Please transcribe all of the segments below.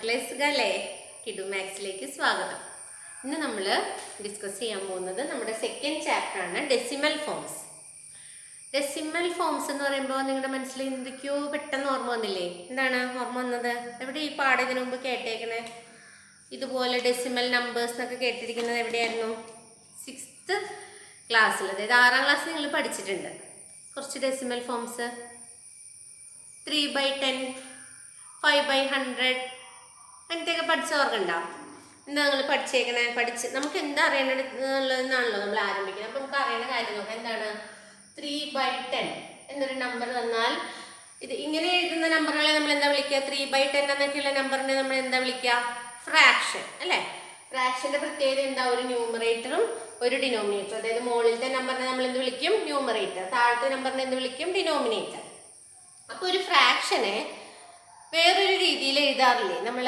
മക്കളെ കിഡു മാത്സിലേക്ക് സ്വാഗതം. ഇന്ന് നമ്മൾ ഡിസ്കസ് ചെയ്യാൻ പോകുന്നത് നമ്മുടെ സെക്കൻഡ് ചാപ്റ്റർ ആണ് ഡെസിമൽ ഫോംസ്. ഡെസിമൽ ഫോംസ് എന്ന് പറയുമ്പോൾ നിങ്ങളുടെ മനസ്സിൽ എന്തൊക്കെയോ പെട്ടെന്ന് ഓർമ്മ വന്നില്ലേ? എന്താണ് ഓർമ്മ വന്നത്? എവിടെ ഈ പാഠം ഇതിനു മുമ്പ് കേട്ടേക്കണേ? ഇതുപോലെ ഡെസിമൽ നമ്പേഴ്സ് എന്നൊക്കെ കേട്ടിരിക്കുന്നത് എവിടെയായിരുന്നു? 6th ക്ലാസ്സിൽ, അതായത് 6ാം ക്ലാസ്സിൽ നിങ്ങൾ പഠിച്ചിട്ടുണ്ട് കുറച്ച് ഡെസിമൽ ഫോംസ്. 3/10, 5/100 അങ്ങനത്തെയൊക്കെ പഠിച്ച ഓർക്കുണ്ടാവും. എന്താ നിങ്ങൾ പഠിച്ചേക്കണേ? നമുക്ക് എന്താ അറിയേണ്ടതെന്നുള്ളതെന്നാണല്ലോ നമ്മൾ ആരംഭിക്കുന്നത്. അപ്പം നമുക്ക് അറിയേണ്ട കാര്യം നോക്കാം. എന്താണ് 3/10 എന്നൊരു നമ്പർ തന്നാൽ ഇത് ഇങ്ങനെ എഴുതുന്ന നമ്പറുകളെ നമ്മൾ എന്താ വിളിക്കുക? 3/10 എന്നൊക്കെയുള്ള നമ്പറിനെ നമ്മൾ എന്താ വിളിക്കുക? ഫ്രാക്ഷൻ അല്ലേ? ഫ്രാക്ഷന്റെ പ്രത്യേകത എന്താ? ഒരു ന്യൂമറേറ്ററും ഒരു ഡിനോമിനേറ്റർ. അതായത് മുകളിലത്തെ നമ്പറിനെ നമ്മൾ എന്ത് വിളിക്കും? ന്യൂമറേറ്റർ. താഴത്തെ നമ്പറിനെ എന്ത് വിളിക്കും? ഡിനോമിനേറ്റർ. അപ്പോൾ ഒരു ഫ്രാക്ഷനെ വേറൊരു രീതിയിൽ എഴുതാറില്ലേ നമ്മൾ?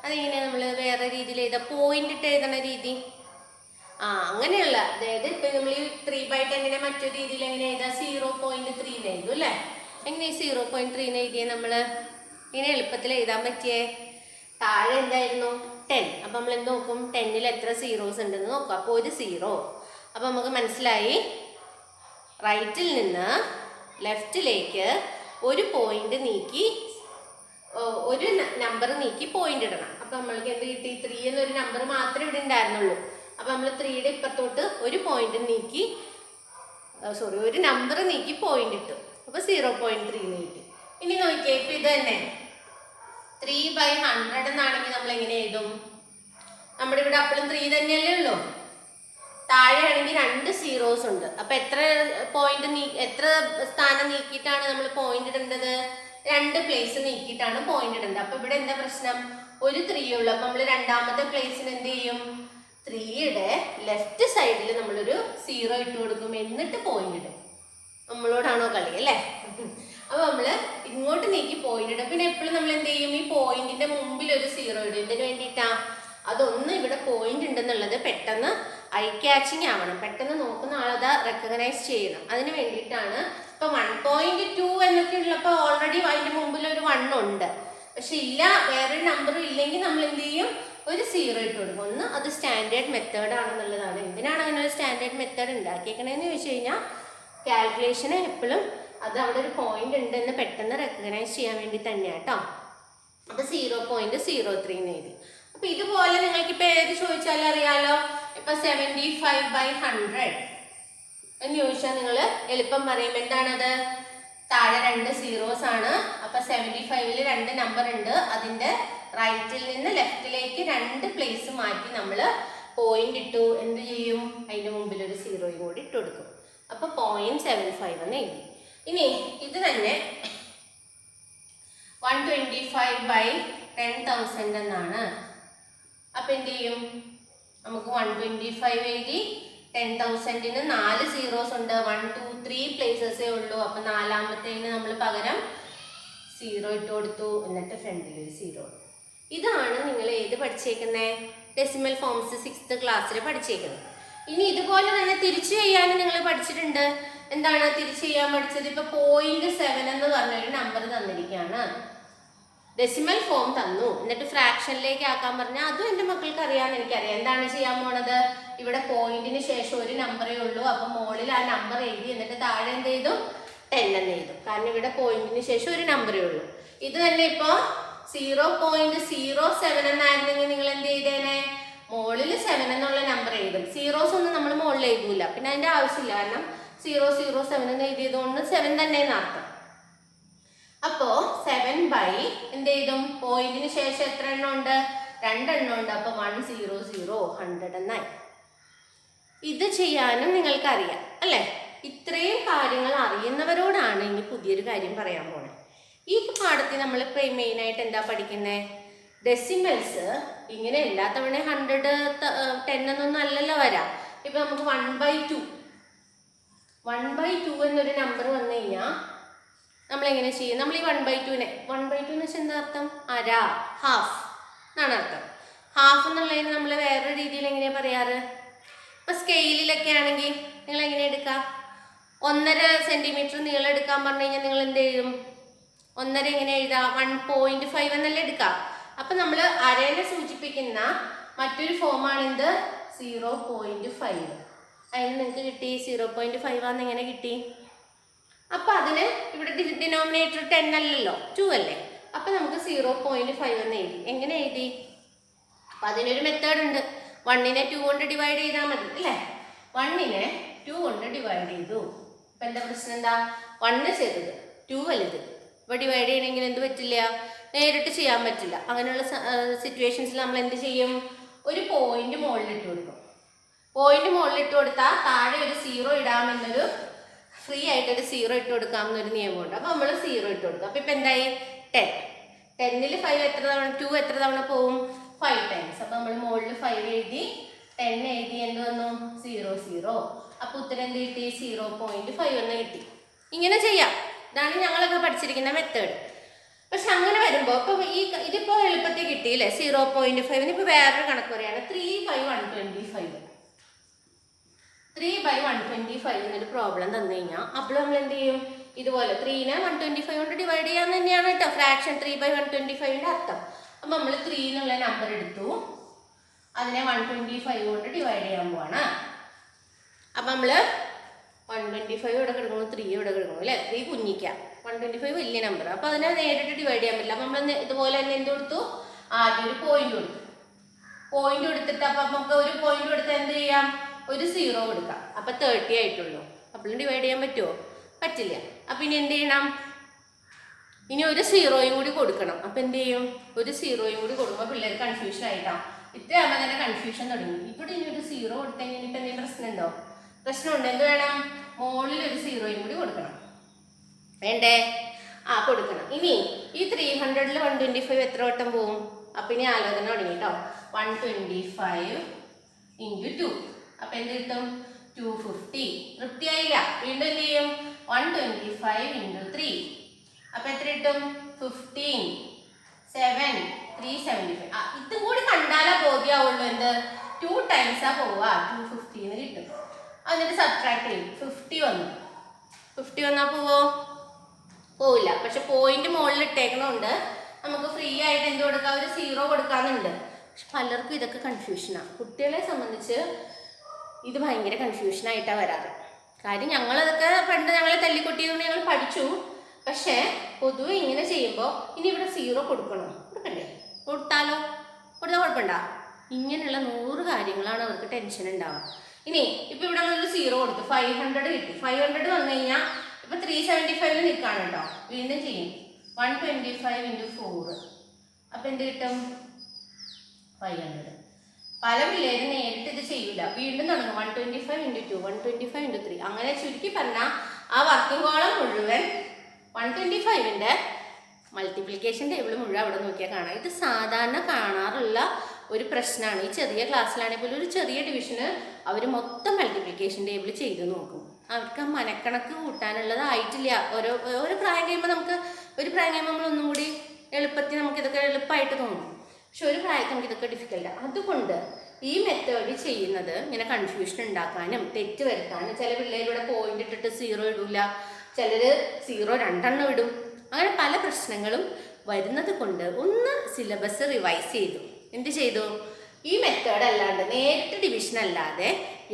അതിങ്ങനെ നമ്മൾ വേറെ രീതിയിൽ എഴുതാം, പോയിന്റ് ഇട്ട് എഴുതണ രീതി. അങ്ങനെയുള്ള, അതായത് ഇപ്പം നമ്മൾ ഈ 3/10 മറ്റൊരു രീതിയിൽ എങ്ങനെ എഴുതാം? 0.3 എഴുതും അല്ലേ? എങ്ങനെ 0.3 എഴുതിയേ നമ്മൾ? ഇങ്ങനെ എളുപ്പത്തിൽ എഴുതാൻ പറ്റിയേ? താഴെ എന്തായിരുന്നു? 10. അപ്പം നമ്മൾ എന്ത് നോക്കും? 10ൽ എത്ര സീറോസ് ഉണ്ടെന്ന് നോക്കും. അപ്പോൾ ഒരു 0. അപ്പം നമുക്ക് മനസ്സിലായി, റൈറ്റിൽ നിന്ന് ലെഫ്റ്റിലേക്ക് ഒരു പോയിന്റ് നീക്കി, ഒരു നമ്പർ നീക്കി പോയിന്റ് ഇടണം. അപ്പം നമ്മൾക്ക് എന്ത് കിട്ടി? 3 എന്നൊരു നമ്പർ മാത്രമേ ഇവിടെ ഉണ്ടായിരുന്നുള്ളൂ. അപ്പം നമ്മൾ 3യുടെ ഇപ്പുറത്തോട്ട് ഒരു പോയിന്റ് നീക്കി, ഒരു നമ്പർ നീക്കി പോയിന്റ് ഇട്ടു. അപ്പോൾ 0.3 കിട്ടി. ഇനി നോക്കിയേ, ഇപ്പം ഇത് തന്നെ 3/100 എന്നാണെങ്കിൽ നമ്മൾ എങ്ങനെ എഴുതും? നമ്മുടെ ഇവിടെ അപ്പോഴും 3 തന്നെയല്ലേ ഉള്ളൂ. താഴെ ആണെങ്കിൽ 2 സീറോസ് ഉണ്ട്. അപ്പം എത്ര സ്ഥാനം നീക്കിയിട്ടാണ് നമ്മൾ പോയിന്റ് ഇടേണ്ടത്? 2 പ്ലേസ് നീക്കിയിട്ടാണ് പോയിന്റ് ഇടേണ്ടത്. അപ്പൊ ഇവിടെ എന്താ പ്രശ്നം? ഒരു 3 ഉള്ളു. അപ്പൊ നമ്മൾ രണ്ടാമത്തെ പ്ലേസിന് എന്ത് ചെയ്യും? 3യുടെ ലെഫ്റ്റ് സൈഡിൽ നമ്മളൊരു 0 ഇട്ട് കൊടുക്കും, എന്നിട്ട് പോയിന്റ് ഇടും. നമ്മളോടാണോ കളി അല്ലേ? അപ്പൊ നമ്മള് ഇങ്ങോട്ട് നീക്കി പോയിന്റ് ഇടും. പിന്നെ എപ്പോഴും നമ്മൾ എന്ത് ചെയ്യും? ഈ പോയിന്റിന്റെ മുമ്പിൽ ഒരു 0 ഇടും. എന്തിനു വേണ്ടിയിട്ടാ? അതൊന്ന് ഇവിടെ പോയിന്റ് ഉണ്ടെന്നുള്ളത് പെട്ടെന്ന് ഐ ക്യാച്ചിങ് ആവണം, പെട്ടെന്ന് നോക്കുന്ന ആളത് റെക്കഗ്നൈസ് ചെയ്യണം. അതിന് വേണ്ടിയിട്ടാണ്. ഇപ്പൊ 1.2 എന്നൊക്കെ ഉള്ളപ്പോൾ ഓൾറെഡി അതിന്റെ മുമ്പിൽ ഒരു 1 ഉണ്ട്. പക്ഷെ ഇല്ല, വേറൊരു നമ്പറും ഇല്ലെങ്കിൽ നമ്മൾ എന്ത് ചെയ്യും? ഒരു 0 ഇട്ട് കൊടുക്കും. ഒന്ന്, അത് സ്റ്റാൻഡേർഡ് മെത്തേഡ് ആണെന്നുള്ളതാണ്. എന്തിനാണ് അങ്ങനെ ഒരു സ്റ്റാൻഡേർഡ് മെത്തേഡ് ഉണ്ടാക്കിയേക്കണേന്ന് ചോദിച്ചു കഴിഞ്ഞാൽ, കാൽക്കുലേഷന് എപ്പോഴും അത് അവിടെ ഒരു പോയിന്റ് ഉണ്ടെന്ന് പെട്ടെന്ന് റെക്കഗ്നൈസ് ചെയ്യാൻ വേണ്ടി തന്നെയാണ് കേട്ടോ. അപ്പൊ 0.03 എഴുതി. അപ്പൊ ഇതുപോലെ നിങ്ങൾക്ക് ഇപ്പൊ ഏത് ചോദിച്ചാലും അറിയാലോ. ഇപ്പൊ 75/100 എന്ന് ചോദിച്ചാൽ നിങ്ങൾ എളുപ്പം പറയും. എന്താണത്? താഴെ 2 സീറോസ് ആണ്. അപ്പൊ 75ൽ 2 നമ്പർ ഉണ്ട്. അതിന്റെ റൈറ്റിൽ നിന്ന് ലെഫ്റ്റിലേക്ക് 2 പ്ലേസ് മാറ്റി നമ്മൾ പോയിന്റ് ഇട്ടു. എന്ത് ചെയ്യും? അതിന്റെ മുമ്പിൽ ഒരു 0 കൂടി ഇട്ട് കൊടുക്കും. അപ്പൊ 0.75 എന്ന് എഴുതി. ഇനി ഇത് തന്നെ 125/10,000 എന്നാണ്. അപ്പൊ എന്ത് ചെയ്യും? നമുക്ക് 125 എഴുതി. 10,000ന് 4 സീറോസ് ഉണ്ട്. 1, 2, 3 പ്ലേസസേ ഉള്ളൂ. അപ്പൊ നാലാമത്തേന് നമ്മൾ പകരം 0 ഇട്ട് കൊടുത്തു, എന്നിട്ട് ഫ്രണ്ടിൽ ഒരു 0. ഇതാണ് നിങ്ങൾ ഏത് പഠിച്ചേക്കുന്നത്? ഡെസിമൽ ഫോംസ് 6th ക്ലാസ്സിൽ പഠിച്ചേക്കുന്നത്. ഇനി ഇതുപോലെ തന്നെ തിരിച്ചു ചെയ്യാനും നിങ്ങൾ പഠിച്ചിട്ടുണ്ട്. എന്താണ് തിരിച്ചു ചെയ്യാൻ പഠിച്ചത്? ഇപ്പൊ 0.7 എന്ന് പറഞ്ഞൊരു നമ്പർ തന്നിരിക്കുകയാണ്. ഡെസിമൽ ഫോം തന്നു, എന്നിട്ട് ഫ്രാക്ഷനിലേക്ക് ആക്കാൻ പറഞ്ഞാൽ അതും എൻ്റെ മക്കൾക്ക് അറിയാമെന്ന് എനിക്കറിയാം. എന്താണ് ചെയ്യാൻ പോണത്? ഇവിടെ പോയിന്റിന് ശേഷം ഒരു നമ്പറേ ഉള്ളൂ. അപ്പൊ മുകളിൽ ആ നമ്പർ എഴുതി, എന്നിട്ട് താഴെ എന്ത് ചെയ്തു? 10 എന്ന് എഴുതും. കാരണം ഇവിടെ പോയിന്റിന് ശേഷം ഒരു നമ്പറേ ഉള്ളൂ. ഇത് തന്നെ ഇപ്പൊ 0.07 എന്നായിരുന്നെങ്കിൽ നിങ്ങൾ എന്ത് ചെയ്തേനെ? മുകളിൽ 7 എന്നുള്ള നമ്പർ എഴുതും. സീറോസ് ഒന്നും നമ്മൾ മുകളിൽ എഴുതൂല, പിന്നെ അതിന്റെ ആവശ്യമില്ല. കാരണം 007 എന്ന് എഴുതിയത് കൊണ്ട് 7 തന്നെ എന്നർത്ഥം. അപ്പോ 7 എന്ത് ചെയ്തും? പോയിന്റിന് ശേഷം എത്ര എണ്ണം ഉണ്ട്? 2 എണ്ണം ഉണ്ട്. അപ്പൊ 100 എന്നായി. ഇത് ചെയ്യാനും നിങ്ങൾക്ക് അറിയാം അല്ലെ? ഇത്രയും കാര്യങ്ങൾ അറിയുന്നവരോടാണ് ഇനി പുതിയൊരു കാര്യം പറയാൻ പോണേ. ഈ പാഠത്തിൽ നമ്മൾ മെയിനായിട്ട് എന്താ പഠിക്കുന്നത്? ഡെസിമൽസ് ഇങ്ങനെ എല്ലാ തവണ 100, 10 എന്നൊന്നും അല്ലല്ലോ വരാം. ഇപ്പൊ നമുക്ക് 1/2 എന്നൊരു നമ്പർ വന്നു കഴിഞ്ഞാൽ നമ്മൾ എങ്ങനെ ചെയ്യും? നമ്മൾ ഈ 1/2നെ 1/2 എന്ന് വെച്ചാൽ എന്താ അർത്ഥം? അര, ഹാഫ് എന്നാണ് അർത്ഥം. ഹാഫ് എന്നുള്ളതിന് നമ്മൾ വേറൊരു രീതിയിൽ എങ്ങനെയാ പറയാറ്? ഇപ്പൊ സ്കെയിലിലൊക്കെ ആണെങ്കിൽ നിങ്ങൾ എങ്ങനെ എടുക്കാം? 1.5 സെന്റിമീറ്റർ നീളം എടുക്കാൻ പറഞ്ഞു കഴിഞ്ഞാൽ നിങ്ങൾ എന്ത് ചെയ്യും? 1.5 എങ്ങനെ എഴുതാം? 1.5 എന്നല്ലേ എടുക്കാം. അപ്പം നമ്മൾ അരേനെ സൂചിപ്പിക്കുന്ന മറ്റൊരു ഫോമാണ് എന്ത് 0.5. അതിന് നിങ്ങൾക്ക് കിട്ടി 0.5 ആണെന്ന് എങ്ങനെ കിട്ടി? അപ്പം അതിന് ഇവിടെ ഡിനോമിനേറ്റർ 10 അല്ലല്ലോ, 2 അല്ലേ. അപ്പം നമുക്ക് 0.5 എന്ന് എഴുതി. എങ്ങനെ എഴുതി? അപ്പം അതിനൊരു മെത്തേഡ് ഉണ്ട്. 1നെ 2 കൊണ്ട് ഡിവൈഡ് ചെയ്താൽ മതി അല്ലേ. 1നെ 2 കൊണ്ട് ഡിവൈഡ് ചെയ്തു. അപ്പം എന്താ പ്രശ്നം? എന്താ? 1 ചെറുത് 2 വലുത്. ഇപ്പോൾ ഡിവൈഡ് ചെയ്യണമെങ്കിൽ എന്ത് പറ്റില്ല? നേരിട്ട് ചെയ്യാൻ പറ്റില്ല. അങ്ങനെയുള്ള സിറ്റുവേഷൻസിൽ നമ്മൾ എന്ത് ചെയ്യും? ഒരു പോയിന്റ് മുകളിലിട്ട് കൊടുക്കും. പോയിന്റ് മുകളിലിട്ട് കൊടുത്താൽ താഴെ ഒരു 0 ഇടാമെന്നൊരു ഫ്രീ ആയിട്ടൊരു 0 ഇട്ട് കൊടുക്കാമെന്നൊരു നിയമമുണ്ട്. അപ്പോൾ നമ്മൾ 0 ഇട്ട് കൊടുക്കും. അപ്പോൾ ഇപ്പം എന്തായി? 10. 10ൽ 5 എത്ര തവണ? 2 എത്ര തവണ പോവും? 5 ടൈംസ്. അപ്പോൾ നമ്മൾ മുകളിൽ 5 എഴുതി, 10 എഴുതി, എന്ത് വന്നു? 0 0. അപ്പോൾ ഉത്തരം എന്ത് കിട്ടി? 0.5 എന്ന് കിട്ടി. ഇങ്ങനെ ചെയ്യാം. ഇതാണ് ഞങ്ങളൊക്കെ പഠിച്ചിരിക്കുന്ന മെത്തേഡ്. പക്ഷെ അങ്ങനെ വരുമ്പോൾ ഇപ്പം ഇതിപ്പോൾ എളുപ്പത്തിൽ കിട്ടിയില്ലേ 0.5. ഇപ്പോൾ വേറൊരു കണക്ക് പറയുകയാണ് 3/125. 3/125 എന്നൊരു പ്രോബ്ലം തന്നു കഴിഞ്ഞാൽ അപ്പോൾ നമ്മൾ എന്ത് ചെയ്യും? ഇതുപോലെ 3നെ 125 കൊണ്ട് ഡിവൈഡ് ചെയ്യാൻ തന്നെയാണ് കേട്ടോ ഫ്രാക്ഷൻ 3/125ൻ്റെ അർത്ഥം. അപ്പം നമ്മൾ 3 എന്നുള്ള നമ്പർ എടുത്തു, അതിനെ 125 കൊണ്ട് ഡിവൈഡ് ചെയ്യാൻ പോവാണ്. അപ്പം നമ്മൾ 125 ഇവിടെ കിടക്കുന്നു, 3 ഇവിടെ കിടക്കുന്നു അല്ലേ. 3 കുഞ്ഞിക്കാം, 125 വലിയ നമ്പർ. അപ്പോൾ അതിനെ നേരിട്ട് ഡിവൈഡ് ചെയ്യാൻ പറ്റില്ല. അപ്പം നമ്മൾ ഇതുപോലെ തന്നെ എന്ത് കൊടുത്തു? ആദ്യം ഒരു പോയിന്റ് കൊടുത്തു. പോയിന്റ് കൊടുത്തിട്ട് അപ്പം നമുക്ക് ഒരു പോയിന്റ് കൊടുത്ത് എന്ത് ചെയ്യാം? ഒരു 0 കൊടുക്കാം. അപ്പം 30 ആയിട്ടുള്ളൂ. അപ്പോൾ ഡിവൈഡ് ചെയ്യാൻ പറ്റുമോ? പറ്റില്ല. അപ്പം ഇനി എന്ത് ചെയ്യണം? ഇനി ഒരു 0യും കൂടി കൊടുക്കണം. അപ്പം എന്ത് ചെയ്യും? ഒരു 0യും കൂടി കൊടുക്കുമ്പോൾ പിള്ളേർ കൺഫ്യൂഷൻ ആയിട്ടാണ്. ഇത്രയാകുമ്പോൾ തന്നെ കൺഫ്യൂഷൻ തുടങ്ങി. ഇവിടെ ഇനി ഒരു 0 കൊടുത്തു കഴിഞ്ഞിട്ട് എന്തെങ്കിലും പ്രശ്നമുണ്ടോ? പ്രശ്നമുണ്ട്. എന്ത് വേണം? മുകളിൽ ഒരു 0യും കൂടി കൊടുക്കണം. വേണ്ടേ? കൊടുക്കണം. ഇനി ഈ 300ൽ 125 എത്ര വട്ടം പോവും? അപ്പം ഇനി ആലോചന തുടങ്ങി കേട്ടോ. 125 × 2. അപ്പം എന്ത് കിട്ടും? 250. തൃപ്തിയായില്ല. വീണ്ടും എന്ത് ചെയ്യും? 125 × 3. അപ്പം എത്ര കിട്ടും? 15 7 375. ഇതും കൂടി കണ്ടാലേ ബോധ്യമാവുള്ളൂ. എന്ത്? 2 ടൈംസാ പോവുക. 250 എന്ന് കിട്ടും. എന്നിട്ട് സബ്ട്രാക്ട് ചെയ്യും. 50 വന്നു. 50 വന്നാൽ പോവോ? പോവില്ല. പക്ഷെ പോയിന്റ് മുകളിൽ ഇട്ടേക്കണോണ്ട് നമുക്ക് ഫ്രീ ആയിട്ട് എന്ത് കൊടുക്കാം? ഒരു 0 കൊടുക്കാമെന്നുണ്ട്. പക്ഷെ പലർക്കും ഇതൊക്കെ കൺഫ്യൂഷനാണ്. കുട്ടികളെ സംബന്ധിച്ച് ഇത് ഭയങ്കര കൺഫ്യൂഷനായിട്ടാണ് വരാറ്. കാര്യം ഞങ്ങളതൊക്കെ പണ്ട് ഞങ്ങളെ തല്ലിക്കൊട്ടിയതുകൊണ്ട് ഞങ്ങൾ പഠിച്ചു. പക്ഷേ പൊതുവെ ഇങ്ങനെ ചെയ്യുമ്പോൾ ഇനി ഇവിടെ 0 കൊടുക്കണോ? കൊടുക്കണ്ടേ? കൊടുത്താലോ? കൊടുത്താൽ കുഴപ്പമുണ്ടോ? ഇങ്ങനെയുള്ള 100 കാര്യങ്ങളാണ് അവർക്ക് ടെൻഷൻ ഉണ്ടാവുക. ഇനി ഇപ്പം ഇവിടെ നമ്മളൊരു 0 കൊടുത്തു, 500 കിട്ടി. 500 വന്നു കഴിഞ്ഞാൽ ഇപ്പം 375 നിൽക്കുകയാണ് കേട്ടോ. വീണ്ടും ചെയ്യും. 125 × 4. അപ്പം എന്ത് കിട്ടും? 500. പല പിള്ളേരും നേരിട്ട് ഇത് ചെയ്യില്ല. വീണ്ടും തുടങ്ങും. 125 × 2, 125 × 3. അങ്ങനെ ചുരുക്കി പറഞ്ഞാൽ ആ വർക്കിംഗ് കോളം മുഴുവൻ 125ൻ്റെ മൾട്ടിപ്ലിക്കേഷൻ ടേബിൾ മുഴുവൻ അവിടെ നോക്കിയാൽ കാണാം. ഇത് സാധാരണ കാണാറുള്ള ഒരു പ്രശ്നമാണ്. ഈ ചെറിയ ക്ലാസ്സിലാണെങ്കിൽ പോലും ഒരു ചെറിയ ഡിവിഷന് അവർ മൊത്തം മൾട്ടിപ്ലിക്കേഷൻ ടേബിൾ ചെയ്ത് നോക്കും. അവർക്ക് ആ മനക്കണക്ക് കൂട്ടാനുള്ളതായിട്ടില്ല. ഓരോ പ്രായം കഴിയുമ്പോൾ നമ്മൾ ഒന്നും കൂടി എളുപ്പത്തിൽ നമുക്കിതൊക്കെ എളുപ്പമായിട്ട് തോന്നും. പക്ഷെ ഒരു പ്രായത്തിൽ നമുക്കിതൊക്കെ ഡിഫിക്കൽട്ടാണ്. അതുകൊണ്ട് ഈ മെത്തേഡ് ചെയ്യുന്നത് ഇങ്ങനെ കൺഫ്യൂഷൻ ഉണ്ടാക്കാനും തെറ്റ് വരുത്താനും. ചില പിള്ളേരുടെ പോയിന്റ് ഇട്ടിട്ട് 0 ഇടില്ല, ചിലർ 0 2 ഇടും. അങ്ങനെ പല പ്രശ്നങ്ങളും വരുന്നത് കൊണ്ട് ഒന്ന് സിലബസ് റിവൈസ് ചെയ്തു. എന്ത് ചെയ്തു? ഈ മെത്തേഡ് അല്ലാണ്ട് നേരിട്ട് ഡിവിഷൻ അല്ലാതെ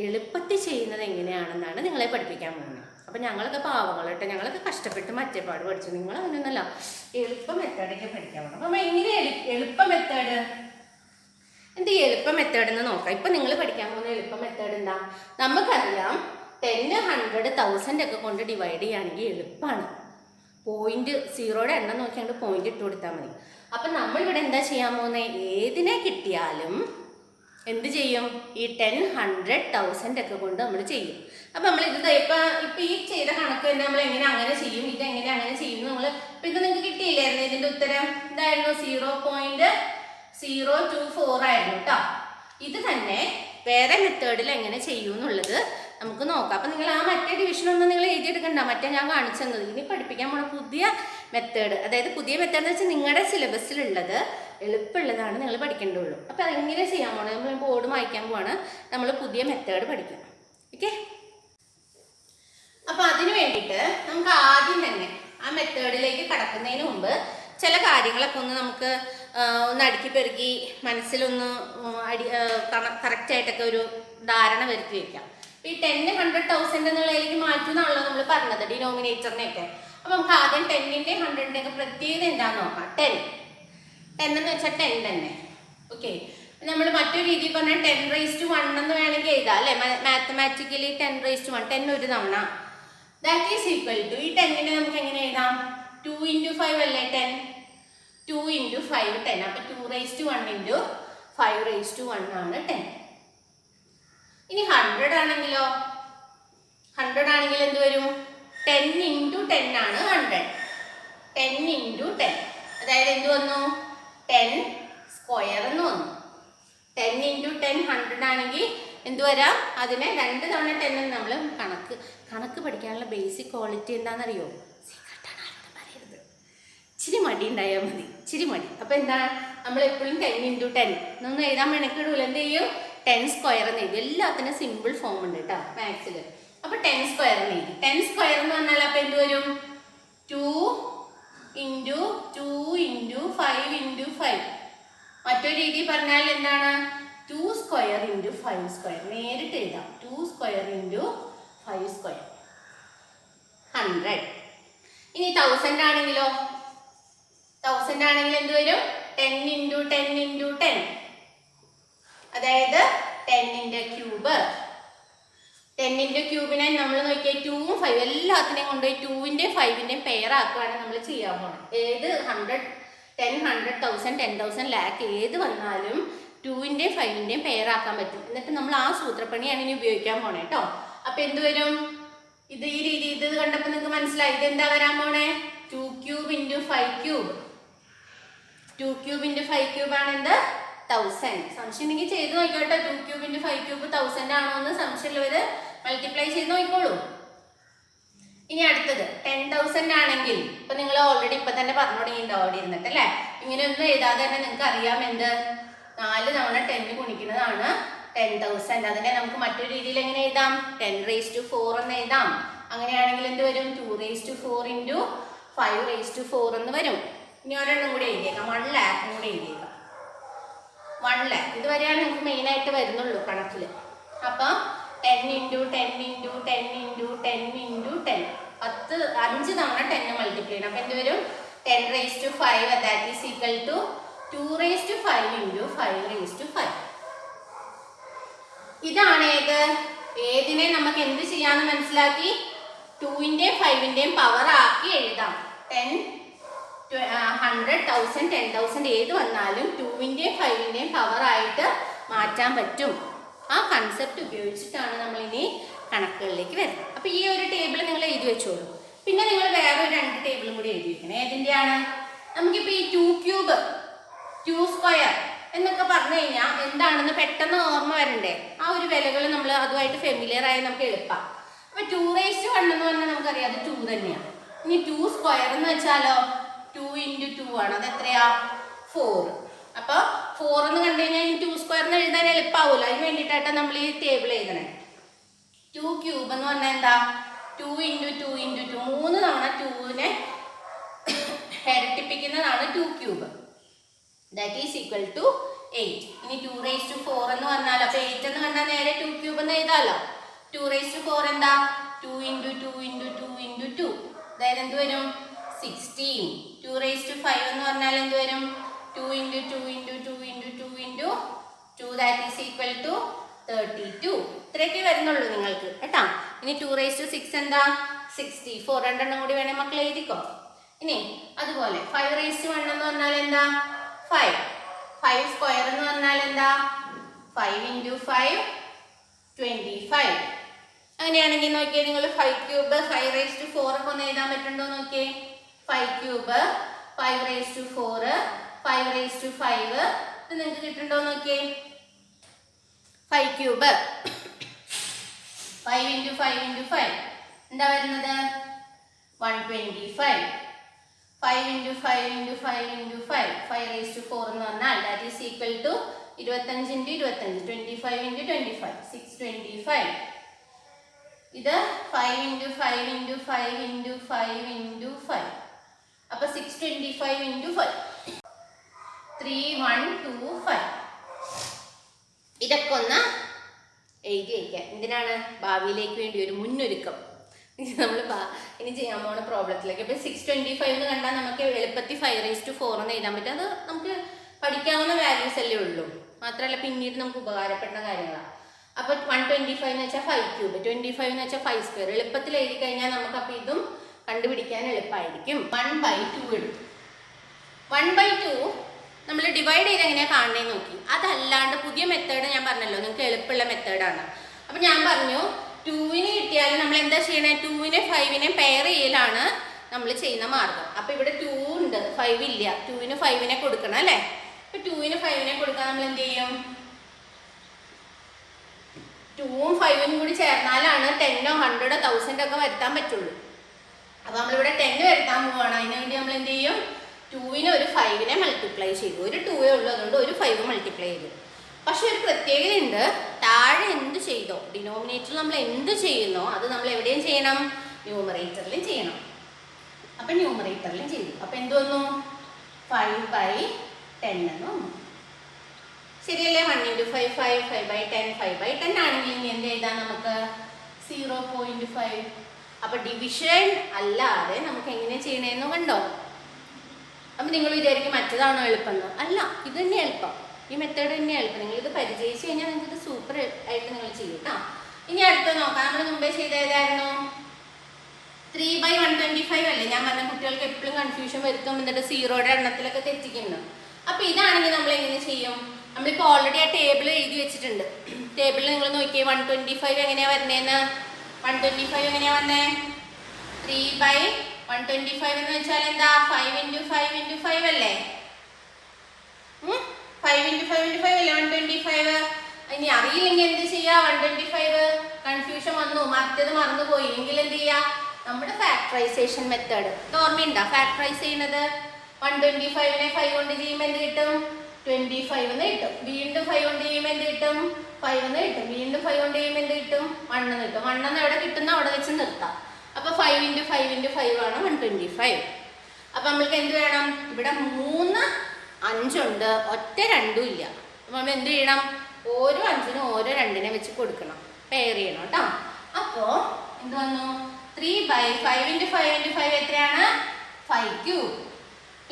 എളുപ്പത്തിൽ ചെയ്യുന്നത് എങ്ങനെയാണെന്നാണ് നിങ്ങളെ പഠിപ്പിക്കാൻ പോകുന്നത്. അപ്പം ഞങ്ങളൊക്കെ പാവങ്ങൾ കേട്ടോ. ഞങ്ങളൊക്കെ കഷ്ടപ്പെട്ട് മറ്റേപാട് പഠിച്ചു. നിങ്ങൾ അങ്ങനെയൊന്നല്ല, എളുപ്പ മെത്തേഡൊക്കെ പഠിക്കാൻ പോകണം. അപ്പം എങ്ങനെ എളുപ്പ മെത്തേഡ്? എന്ത് എളുപ്പ മെത്തേഡ് എന്ന് നോക്കാം. ഇപ്പം നിങ്ങൾ പഠിക്കാൻ പോകുന്ന എളുപ്പ മെത്തേഡ് എന്താ? നമുക്കറിയാം 10 100 1000 ഒക്കെ കൊണ്ട് ഡിവൈഡ് ചെയ്യുകയാണെങ്കിൽ എളുപ്പമാണ്. പോയിന്റ് 0യുടെ എണ്ണം നോക്കിയാണ്ട് പോയിന്റ് ഇട്ട് കൊടുത്താൽ മതി. അപ്പം നമ്മളിവിടെ എന്താ ചെയ്യാൻ പോകുന്നത്? ഏതിനെ കിട്ടിയാലും എന്ത് ചെയ്യും? ഈ 10 100 1000 ഒക്കെ കൊണ്ട് നമ്മൾ ചെയ്യും. അപ്പം നമ്മൾ ഇത് ഇപ്പം ഈ ചെയ്ത കണക്ക് തന്നെ നമ്മൾ എങ്ങനെ അങ്ങനെ ചെയ്യും, ഇതെങ്ങനെ അങ്ങനെ ചെയ്യും നമ്മൾ. ഇപ്പം ഇത് നിങ്ങൾക്ക് കിട്ടിയില്ലായിരുന്നു? ഇതിൻ്റെ ഉത്തരം ഇതായിരുന്നു 0.024 ആയിരുന്നു കേട്ടോ. ഇത് തന്നെ വേറെ മെത്തേഡിൽ എങ്ങനെ ചെയ്യും എന്നുള്ളത് നമുക്ക് നോക്കാം. അപ്പം നിങ്ങൾ ആ മറ്റേ ഡിവിഷനൊന്നും നിങ്ങൾ എഴുതിയെടുക്കണ്ട. മറ്റേ ഞാൻ കാണിച്ചു തന്നത്. ഇനി പഠിപ്പിക്കാൻ പോണ പുതിയ മെത്തേഡ്, അതായത് പുതിയ മെത്തേഡ് എന്ന് വെച്ചാൽ നിങ്ങളുടെ സിലബസിലുള്ളത് എളുപ്പമുള്ളതാണ് നിങ്ങൾ പഠിക്കേണ്ടുള്ളൂ. അപ്പം അതെങ്ങനെ ചെയ്യാൻ പോകണം? നമ്മൾ ബോർഡ് വായിക്കാൻ പോവാണ്. നമ്മൾ പുതിയ മെത്തേഡ് പഠിക്കാം. ഓക്കെ? അപ്പം അതിന് വേണ്ടിയിട്ട് നമുക്ക് ആദ്യം തന്നെ ആ മെത്തേഡിലേക്ക് കടക്കുന്നതിന് മുമ്പ് ചില കാര്യങ്ങളൊക്കെ ഒന്ന് നമുക്ക് ഒന്ന് അടുക്കി പെറുക്കി മനസ്സിലൊന്ന് കറക്റ്റായിട്ടൊക്കെ ഒരു ധാരണ വരുത്തി വയ്ക്കാം. ഈ 10 100,000 എന്നുള്ളതിലേക്ക് മാറ്റുമെന്നാണല്ലോ നമ്മൾ പറഞ്ഞത് ഡിനോമിനേറ്ററിനെയൊക്കെ. അപ്പം നമുക്ക് ആദ്യം 10ന്റെയും 100ന്റെയും ഒക്കെ പ്രത്യേകത എന്താണെന്ന് നോക്കാം. 10 എന്ന് വെച്ചാൽ 10 തന്നെ. ഓക്കെ, നമ്മൾ മറ്റൊരു രീതിയിൽ പറഞ്ഞാൽ 10⁻1 എന്ന് വേണമെങ്കിൽ എഴുതാം അല്ലേ. മാത്തമാറ്റിക്കലി 10⁻1 10 ഒരു തവണ. ദാറ്റ് ഈസ് ഈക്വൽ ടു ഈ 10നെ നമുക്ക് എങ്ങനെ എഴുതാം? 2 × 5 അല്ലേ 10. 2 × 5 10. അപ്പൊ 2⁻1 × 5⁻1 ആണ് 10. ഇനി 100 ആണെങ്കിലോ? 100 ആണെങ്കിൽ എന്ത് വരും? 10 × 10 ആണ് 100. 10 × 10 അതായത് എന്ത് വന്നു? 10 സ്ക്വയർ എന്ന് വന്നു. 10 × 10 100 ആണെങ്കിൽ എന്ത് വരാം? അതിനെ 2 തവണ 10 എന്ന് നമ്മൾ കണക്ക് പഠിക്കാനുള്ള ബേസിക് ക്വാളിറ്റി എന്താണെന്നറിയോ? സീക്രട്ടാണ്, ആരോടും പറയരുത്. ഇച്ചിരി മടി ഉണ്ടായാൽ മതി, ഇച്ചിരി മടി. അപ്പോൾ എന്താ, നമ്മൾ എപ്പോഴും 10 × 10 എന്നൊന്നും എഴുതാൻ മെനക്കിടൂല. എന്ത് ചെയ്യും? 10 സ്ക്വയർ എന്ന് എഴുതി. എല്ലാത്തിനും സിമ്പിൾ ഫോം ഉണ്ട് കേട്ടോ മാത്സിൽ. അപ്പോൾ 10 സ്ക്വയർ എന്ന് എഴുതി. 10 സ്ക്വയർ എന്ന് പറഞ്ഞാൽ അപ്പോൾ എന്ത് വരും? 2 × 2 × 5 × 5. മറ്റൊരു രീതി പറഞ്ഞാൽ എന്താണ്? 2 സ്ക്വയർ × 5 സ്ക്വയർ. നേരിട്ട് എഴുതാം. 2 സ്ക്വയർ × 5 സ്ക്വയർ 100. ഇനി 1000 ആണെങ്കിലോ? 1000 ആണെങ്കിൽ എന്ത് വരും? 10 × 10 × 10 അതായത് 10ന്റെ ക്യൂബ്. 10ന്റെ ക്യൂബിനെ നമ്മൾ നോക്കിയാൽ 2 ഉം 5 എല്ലാത്തിനെയും കൊണ്ടുപോയി 2ന്റെയും 5ന്റെയും പെയർ ആക്കുകയാണ് നമ്മൾ ചെയ്യാൻ പോകുന്നത്. ഏത് 100 10 100,000 10,000 ലാക്ക് ഏത് വന്നാലും 2ന്റെയും 5ന്റെയും പെയർ ആക്കാൻ പറ്റും. എന്നിട്ട് നമ്മൾ ആ സൂത്രപ്പണിയാണ് ഇനി ഉപയോഗിക്കാൻ പോണേ കേട്ടോ. അപ്പൊ എന്ത് വരും? ഇത് ഈ രീതി ഇത് കണ്ടപ്പോൾ നിങ്ങൾക്ക് മനസ്സിലായി ഇതെന്താ വരാൻ പോണേ? 2³ × 5³ 2³ × 5³ ആണ് എന്ത്? 1000. സംശയം ഉണ്ടെങ്കിൽ ചെയ്ത് നോക്കിക്കോട്ടെ. 2³ × 5³ 1000 ആണോ എന്ന് സംശയമുള്ളവര് മൾട്ടിപ്ലൈ ചെയ്ത് നോക്കിക്കോളൂ. ഇനി അടുത്തത് 10,000 ആണെങ്കിൽ ഇപ്പൊ നിങ്ങൾ ഓൾറെഡി ഇപ്പൊ തന്നെ പറഞ്ഞു തുടങ്ങിയിട്ടുണ്ടോ അവിടെ ഇരുന്നിട്ട് അല്ലേ? ഇങ്ങനെ ഒന്നും എഴുതാതെ തന്നെ നിങ്ങൾക്ക് അറിയാം എന്ത്? 4 തവണ 10 ഗുണിക്കുന്നതാണ് 10,000. അതിനെ നമുക്ക് മറ്റൊരു രീതിയിൽ എങ്ങനെ എഴുതാം? 10⁻4 എന്ന് എഴുതാം. അങ്ങനെയാണെങ്കിൽ എന്ത് വരും? 2⁻4 × 5⁻4 എന്ന് വരും. ഇനി ഒരെണ്ണം കൂടി എഴുതിയേക്കാം. 1 ലാഖും കൂടി എഴുതിയേക്കാം. 1 ലാഖ് ഇതുവരെയാണ് നിങ്ങൾക്ക് മെയിൻ ആയിട്ട് വരുന്നുള്ളൂ കണക്കിൽ. അപ്പം 10 × 10 × 10 × 10 × 10 5 തവണ 10 മൾട്ടിപ്ലൈ ചെയ്യണം. അപ്പം എന്ത് വരും? 10⁻5 ദാറ്റ് ഈസ് ഈക്വൽ ടു 2⁻5 × 5⁻5. ഇതാണ് ഏതിനെ നമുക്ക് എന്ത് ചെയ്യാന്ന് മനസ്സിലാക്കി? 2ന്റെയും 5ന്റെയും പവർ ആക്കി എഴുതാം. 10 100,000 10,000 ഏത് വന്നാലും 2ന്റെയും 5ന്റെയും പവർ ആയിട്ട് മാറ്റാൻ പറ്റും. ആ കൺസെപ്റ്റ് ഉപയോഗിച്ചിട്ടാണ് നമ്മൾ ഇനി കണക്കുകളിലേക്ക് വരുന്നത്. അപ്പൊ ഈ ഒരു ടേബിൾ നിങ്ങൾ എഴുതി വെച്ചോളൂ. പിന്നെ നിങ്ങൾ വേറെ 2 ടേബിളും കൂടി എഴുതി വെക്കണം. ഏതിൻ്റെയാണ്? നമുക്കിപ്പോൾ ഈ 2³ 2 സ്ക്വയർ എന്നൊക്കെ പറഞ്ഞു കഴിഞ്ഞാൽ എന്താണെന്ന് പെട്ടെന്ന് ഓർമ്മ വരണ്ടേ? ആ ഒരു വിലകൾ നമ്മൾ അതുമായിട്ട് ഫെമിലിയർ ആയി നമുക്ക് എളുപ്പമാണ്. അപ്പൊ 2⁻1 എന്ന് പറഞ്ഞാൽ നമുക്കറിയാം അത് 2 തന്നെയാണ്. ഇനി 2 സ്ക്വയർ എന്ന് വെച്ചാലോ 2 × 2 ആണ്. അത് എത്രയാ? 4. അപ്പോൾ 4 എന്ന് കണ്ടു കഴിഞ്ഞാൽ 2 സ്ക്വയർ എന്ന് എഴുതാൻ എളുപ്പമാവുമല്ലോ. അതിന് വേണ്ടിയിട്ടാണ് നമ്മൾ ഈ ടേബിൾ എഴുതണേ. 2³ എന്ന് പറഞ്ഞാൽ എന്താ? 2 × 2 × 2 3 തവണ 2നെ ഇരട്ടിപ്പിക്കുന്നതാണ് 2³ ദാറ്റ് ഈസ് ഈക്വൽ ടു 8. ഇനി 2⁻4 എന്ന് പറഞ്ഞാൽ അപ്പോൾ 8 എന്ന് കണ്ടാൽ നേരെ 2³ എന്ന് എഴുതാമല്ലോ. 2⁻4 എന്താ? 2 × 2 × 2 × 2 അതായത് എന്ത് വരും? 16. 2⁻5 എന്ന് പറഞ്ഞാൽ എന്ത് വരും? 2 × 2 × 2 × 2 × 2 ദാറ്റ് ഈസ് ഈക്വൽ ടു 32. ഇത്രയൊക്കെ വരുന്നുള്ളൂ നിങ്ങൾക്ക് കേട്ടാ. ഇനി 2⁻6 എന്താ? 64. രണ്ടെണ്ണം കൂടി വേണേ മക്കൾ എഴുതിക്കോ. ഇനി അതുപോലെ 5⁻1 എന്ന് പറഞ്ഞാൽ എന്താ? 5. 5 സ്ക്വയർ എന്ന് പറഞ്ഞാൽ എന്താ? 5 × 5 25. അങ്ങനെയാണെങ്കിൽ നോക്കിയേ നിങ്ങൾ 5³ 5⁻4 ഒക്കെ ഒന്ന് എഴുതാൻ പറ്റുന്നുണ്ടോ നോക്കിയേ. 5³ 5⁻4 5⁻5 ഇത് നിങ്ങൾക്ക് കിട്ടുന്നുണ്ടോ നോക്കിയേ. 5³ 5 × 5 × 5 എന്താ വരുന്നത്? 125. 5 × 5 × 5 × 5 5⁻4 എന്ന് പറഞ്ഞാൽ ദാറ്റ് ഈസ് ഈക്വൽ ടു 25 × 25 25 × 25 625. ഇത് 5 × 5 × 5 × 5 × 5 അപ്പൊ 625 ഇൻറ്റു 5 3125. ഇതൊക്കെ ഒന്ന് എഴുതി വയ്ക്കാം. എന്തിനാണ്? ഭാവിയിലേക്ക് വേണ്ടി ഒരു മുന്നൊരുക്കം. നമ്മൾ ഇനി ചെയ്യാൻ പോകുന്ന പ്രോബ്ലത്തിലേക്ക്. അപ്പൊ 625 എന്ന് കണ്ടാൽ നമുക്ക് എളുപ്പത്തിൽ 5⁴ എന്ന് എഴുതാൻ പറ്റും. അത് നമുക്ക് പഠിക്കാവുന്ന വാല്യൂസ് അല്ലേ ഉള്ളൂ. മാത്രമല്ല പിന്നീട് നമുക്ക് ഉപകാരപ്പെടുന്ന കാര്യങ്ങളാണ്. അപ്പൊ 125 എന്ന് വെച്ചാൽ 5³ 25 എന്ന് വെച്ചാൽ 5² എളുപ്പത്തിൽ എഴുതി കഴിഞ്ഞാൽ നമുക്ക് അപ്പൊ ഇതും കണ്ടുപിടിക്കാൻ എളുപ്പമായിരിക്കും. 1/2 എടുത്തു. 1/2 നമ്മൾ ഡിവൈഡ് ചെയ്ത് എങ്ങനെയാ കാണുന്നതെന്ന് നോക്കി. അതല്ലാണ്ട് പുതിയ മെത്തേഡ് ഞാൻ പറഞ്ഞല്ലോ, നിങ്ങൾക്ക് എളുപ്പമുള്ള മെത്തേഡാണ്. അപ്പൊ ഞാൻ പറഞ്ഞു 2ന് കിട്ടിയാൽ നമ്മൾ എന്താ ചെയ്യണേ? 2നെ 5നെ പെയർ ചെയ്യലാണ് നമ്മൾ ചെയ്യുന്ന മാർഗം. അപ്പൊ ഇവിടെ 2 ഉണ്ട്, 5 ഇല്ല. 2ന് 5നെ കൊടുക്കണം അല്ലേ? അപ്പൊ 2ന് 5നെ കൊടുക്കാൻ നമ്മൾ എന്ത് ചെയ്യും? 2ഉം 5ഉം കൂടി ചേർന്നാലാണ് 10 100 1000 ഒക്കെ വരുത്താൻ പറ്റുള്ളൂ. അപ്പൊ നമ്മളിവിടെ 10 വരുത്താൻ പോവാണ്. അതിനുവേണ്ടി നമ്മൾ എന്ത് ചെയ്യും? 2ന് ഒരു 5നെ മൾട്ടിപ്ലൈ ചെയ്തു. ഒരു 2 ഉള്ളൂ, അതുകൊണ്ട് ഒരു 5 മൾട്ടിപ്ലൈ ചെയ്തു. പക്ഷെ ഒരു പ്രത്യേകതയുണ്ട്. താഴെ എന്ത് ചെയ്തോ, ഡിനോമിനേറ്ററിൽ നമ്മൾ എന്ത് ചെയ്യുന്നോ അത് നമ്മൾ എവിടെയും ചെയ്യണം? ന്യൂമറേറ്ററിലും ചെയ്യണം. അപ്പൊ ന്യൂമറേറ്ററിലും ചെയ്തു. അപ്പൊ എന്ത് വന്നു? 5/10 എന്ന് വന്നു. ശരിയല്ലേ? 1 × 5 5 5/10 5/10 ആണെങ്കിൽ ഇനി എന്ത് എഴുതാം നമുക്ക്? 0.5. അപ്പൊ ഡിവിഷൻ അല്ലാതെ നമുക്ക് എങ്ങനെ ചെയ്യണേന്ന് കണ്ടോ? അപ്പൊ നിങ്ങൾ വിചാരിക്കും മറ്റേതാണോ എളുപ്പം? അല്ല, ഇത് തന്നെ എളുപ്പം. ഈ മെത്തേഡ് തന്നെ എളുപ്പം. നിങ്ങൾ ഇത് പരിചയിച്ചു കഴിഞ്ഞാൽ നിങ്ങൾക്ക് ഇത് സൂപ്പർ ആയിട്ട് നിങ്ങൾ ചെയ്യും കേട്ടോ. ഇനി അടുത്ത നോക്കാം. നമ്മൾ മുമ്പേ ചെയ്ത ഏതായിരുന്നു? 3/125 അല്ലേ? ഞാൻ പറഞ്ഞ കുട്ടികൾക്ക് എപ്പോഴും കൺഫ്യൂഷൻ വരുത്തും, എന്നിട്ട് 0യുടെ എണ്ണത്തിലൊക്കെ തെറ്റിക്കുന്നു. അപ്പൊ ഇതാണെങ്കിൽ നമ്മൾ എങ്ങനെ ചെയ്യും? നമ്മളിപ്പോൾ ഓൾറെഡി ആ ടേബിൾ എഴുതി വെച്ചിട്ടുണ്ട്. ടേബിളിൽ നിങ്ങൾ നോക്കിയേ 125 എങ്ങനെയാ വരുന്നേന്ന്? 125 എങ്ങനെയാ വന്നേ? 3/125 എന്ന് വെച്ചാൽ എന്താ? 5 × 5 × 5 അല്ലേ? 5 × 5 × 5 അല്ലേ 125? ഇനി അറിയില്ലെങ്കിൽ എന്ത് ചെയ്യാ? 125 കൺഫ്യൂഷൻ വന്നു, മറ്റേത് മറന്നുപോയി എങ്കിൽ എന്ത് ചെയ്യാ? നമ്മുടെ ഫാക്ടറൈസേഷൻ മെത്തേഡ് ഓർമ്മയുണ്ടോ? ഫാക്ടറൈസ് ചെയ്യുന്നത് 125നെ 5 കൊണ്ട് ചെയ്യുമ്പോൾ എന്ത് കിട്ടും? 25 എന്ന് കിട്ടും. വീണ്ടും 5 കൊണ്ട് ചെയ്യുമ്പോൾ എന്ത് കിട്ടും? 5 എന്ന് കിട്ടും. വീണ്ടും 5 കൊണ്ട് ചെയ്യുമ്പോൾ എന്ത് കിട്ടും? 1 എന്ന് കിട്ടും. 1 എന്ന് എവിടെ കിട്ടുന്ന അവിടെ വെച്ച് നിർത്താം. അപ്പൊ 5 × 5 × 5 ആണ് 125. അപ്പൊ നമ്മൾക്ക് എന്ത് വേണം? ഇവിടെ 3 5 ഉണ്ട്, ഒറ്റ 2 ഇല്ല. അപ്പൊ നമ്മൾ എന്ത് ചെയ്യണം? ഓരോ 5നും ഓരോ 2നെ വെച്ച് കൊടുക്കണം, പെയർ ചെയ്യണം കേട്ടോ. അപ്പോ എന്ത് വന്നു? 3/5 × 5 × 5 എത്രയാണ്? 5³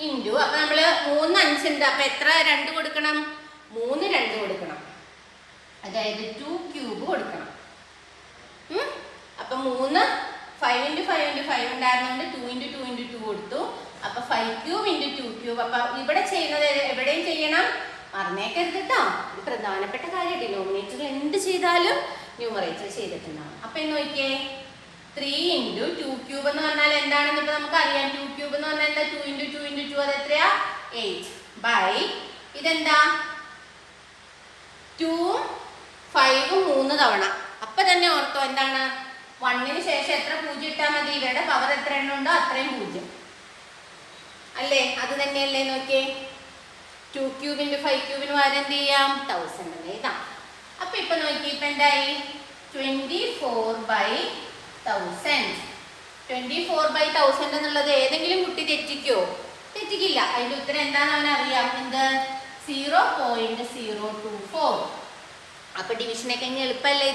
ഇൻറ്റു. അപ്പൊ നമ്മള് 3 5 ഉണ്ട്. അപ്പൊ എത്ര 2 കൊടുക്കണം? 3 2 കൊടുക്കണം, അതായത് 2³ കൊടുക്കണം. അപ്പൊ 3 5 × 5 × 5 ഉണ്ടായിരുന്നോണ്ട് 2 × 2 × 2 കൊടുത്തു. അപ്പൊ 5³ × 2³ അപ്പൊ ഇവിടെ ചെയ്യുന്നത് എവിടെയും ചെയ്യണം, മറന്നേക്കരുത് കേട്ടോ. ഇത് പ്രധാനപ്പെട്ട കാര്യം. ഡിനോമിനേറ്ററിൽ എന്ത് ചെയ്താലും ന്യൂമറേറ്റർ ചെയ്തിട്ടുണ്ടാവും. അപ്പൊ എന്ന് നോക്കിയേ, 3 × 2³ എന്ന് പറഞ്ഞാൽ എന്താണെന്ന് ഇപ്പൊ നമുക്ക് അറിയാം. 2³ എന്ന് പറഞ്ഞാൽ എന്താ? 2 × 2 × 2 അത് എത്രയാ? 8 ഇതെന്താ? 2 5 3 തവണ. അപ്പൊ തന്നെ ഓർത്തോ എന്താണ്? 1ന് ശേഷം എത്ര 0 ഇട്ടാൽ മതി? ഇവരുടെ പവർ എത്ര എണ്ണം ഉണ്ടോ അത്രയും 0 അല്ലേ? അത് തന്നെയല്ലേ? നോക്കിയേ, 2³ × 5³ വരെ എന്ത് ചെയ്യാം? 1000 എന്ന് എഴുതാം. അപ്പൊ ഇപ്പൊ നോക്കി, ഇപ്പൊ എന്തായി? 24/1000. 24/1000 എന്നുള്ളത് ഏതെങ്കിലും കുട്ടി തെറ്റിക്കോ? തെറ്റിക്കില്ല. അതിന്റെ ഉത്തരം എന്താണെന്ന് അവനറിയാം. എന്ത്? 0.024. അപ്പൊ ഡിവിഷനൊക്കെ ഇനി എളുപ്പമല്ലേ?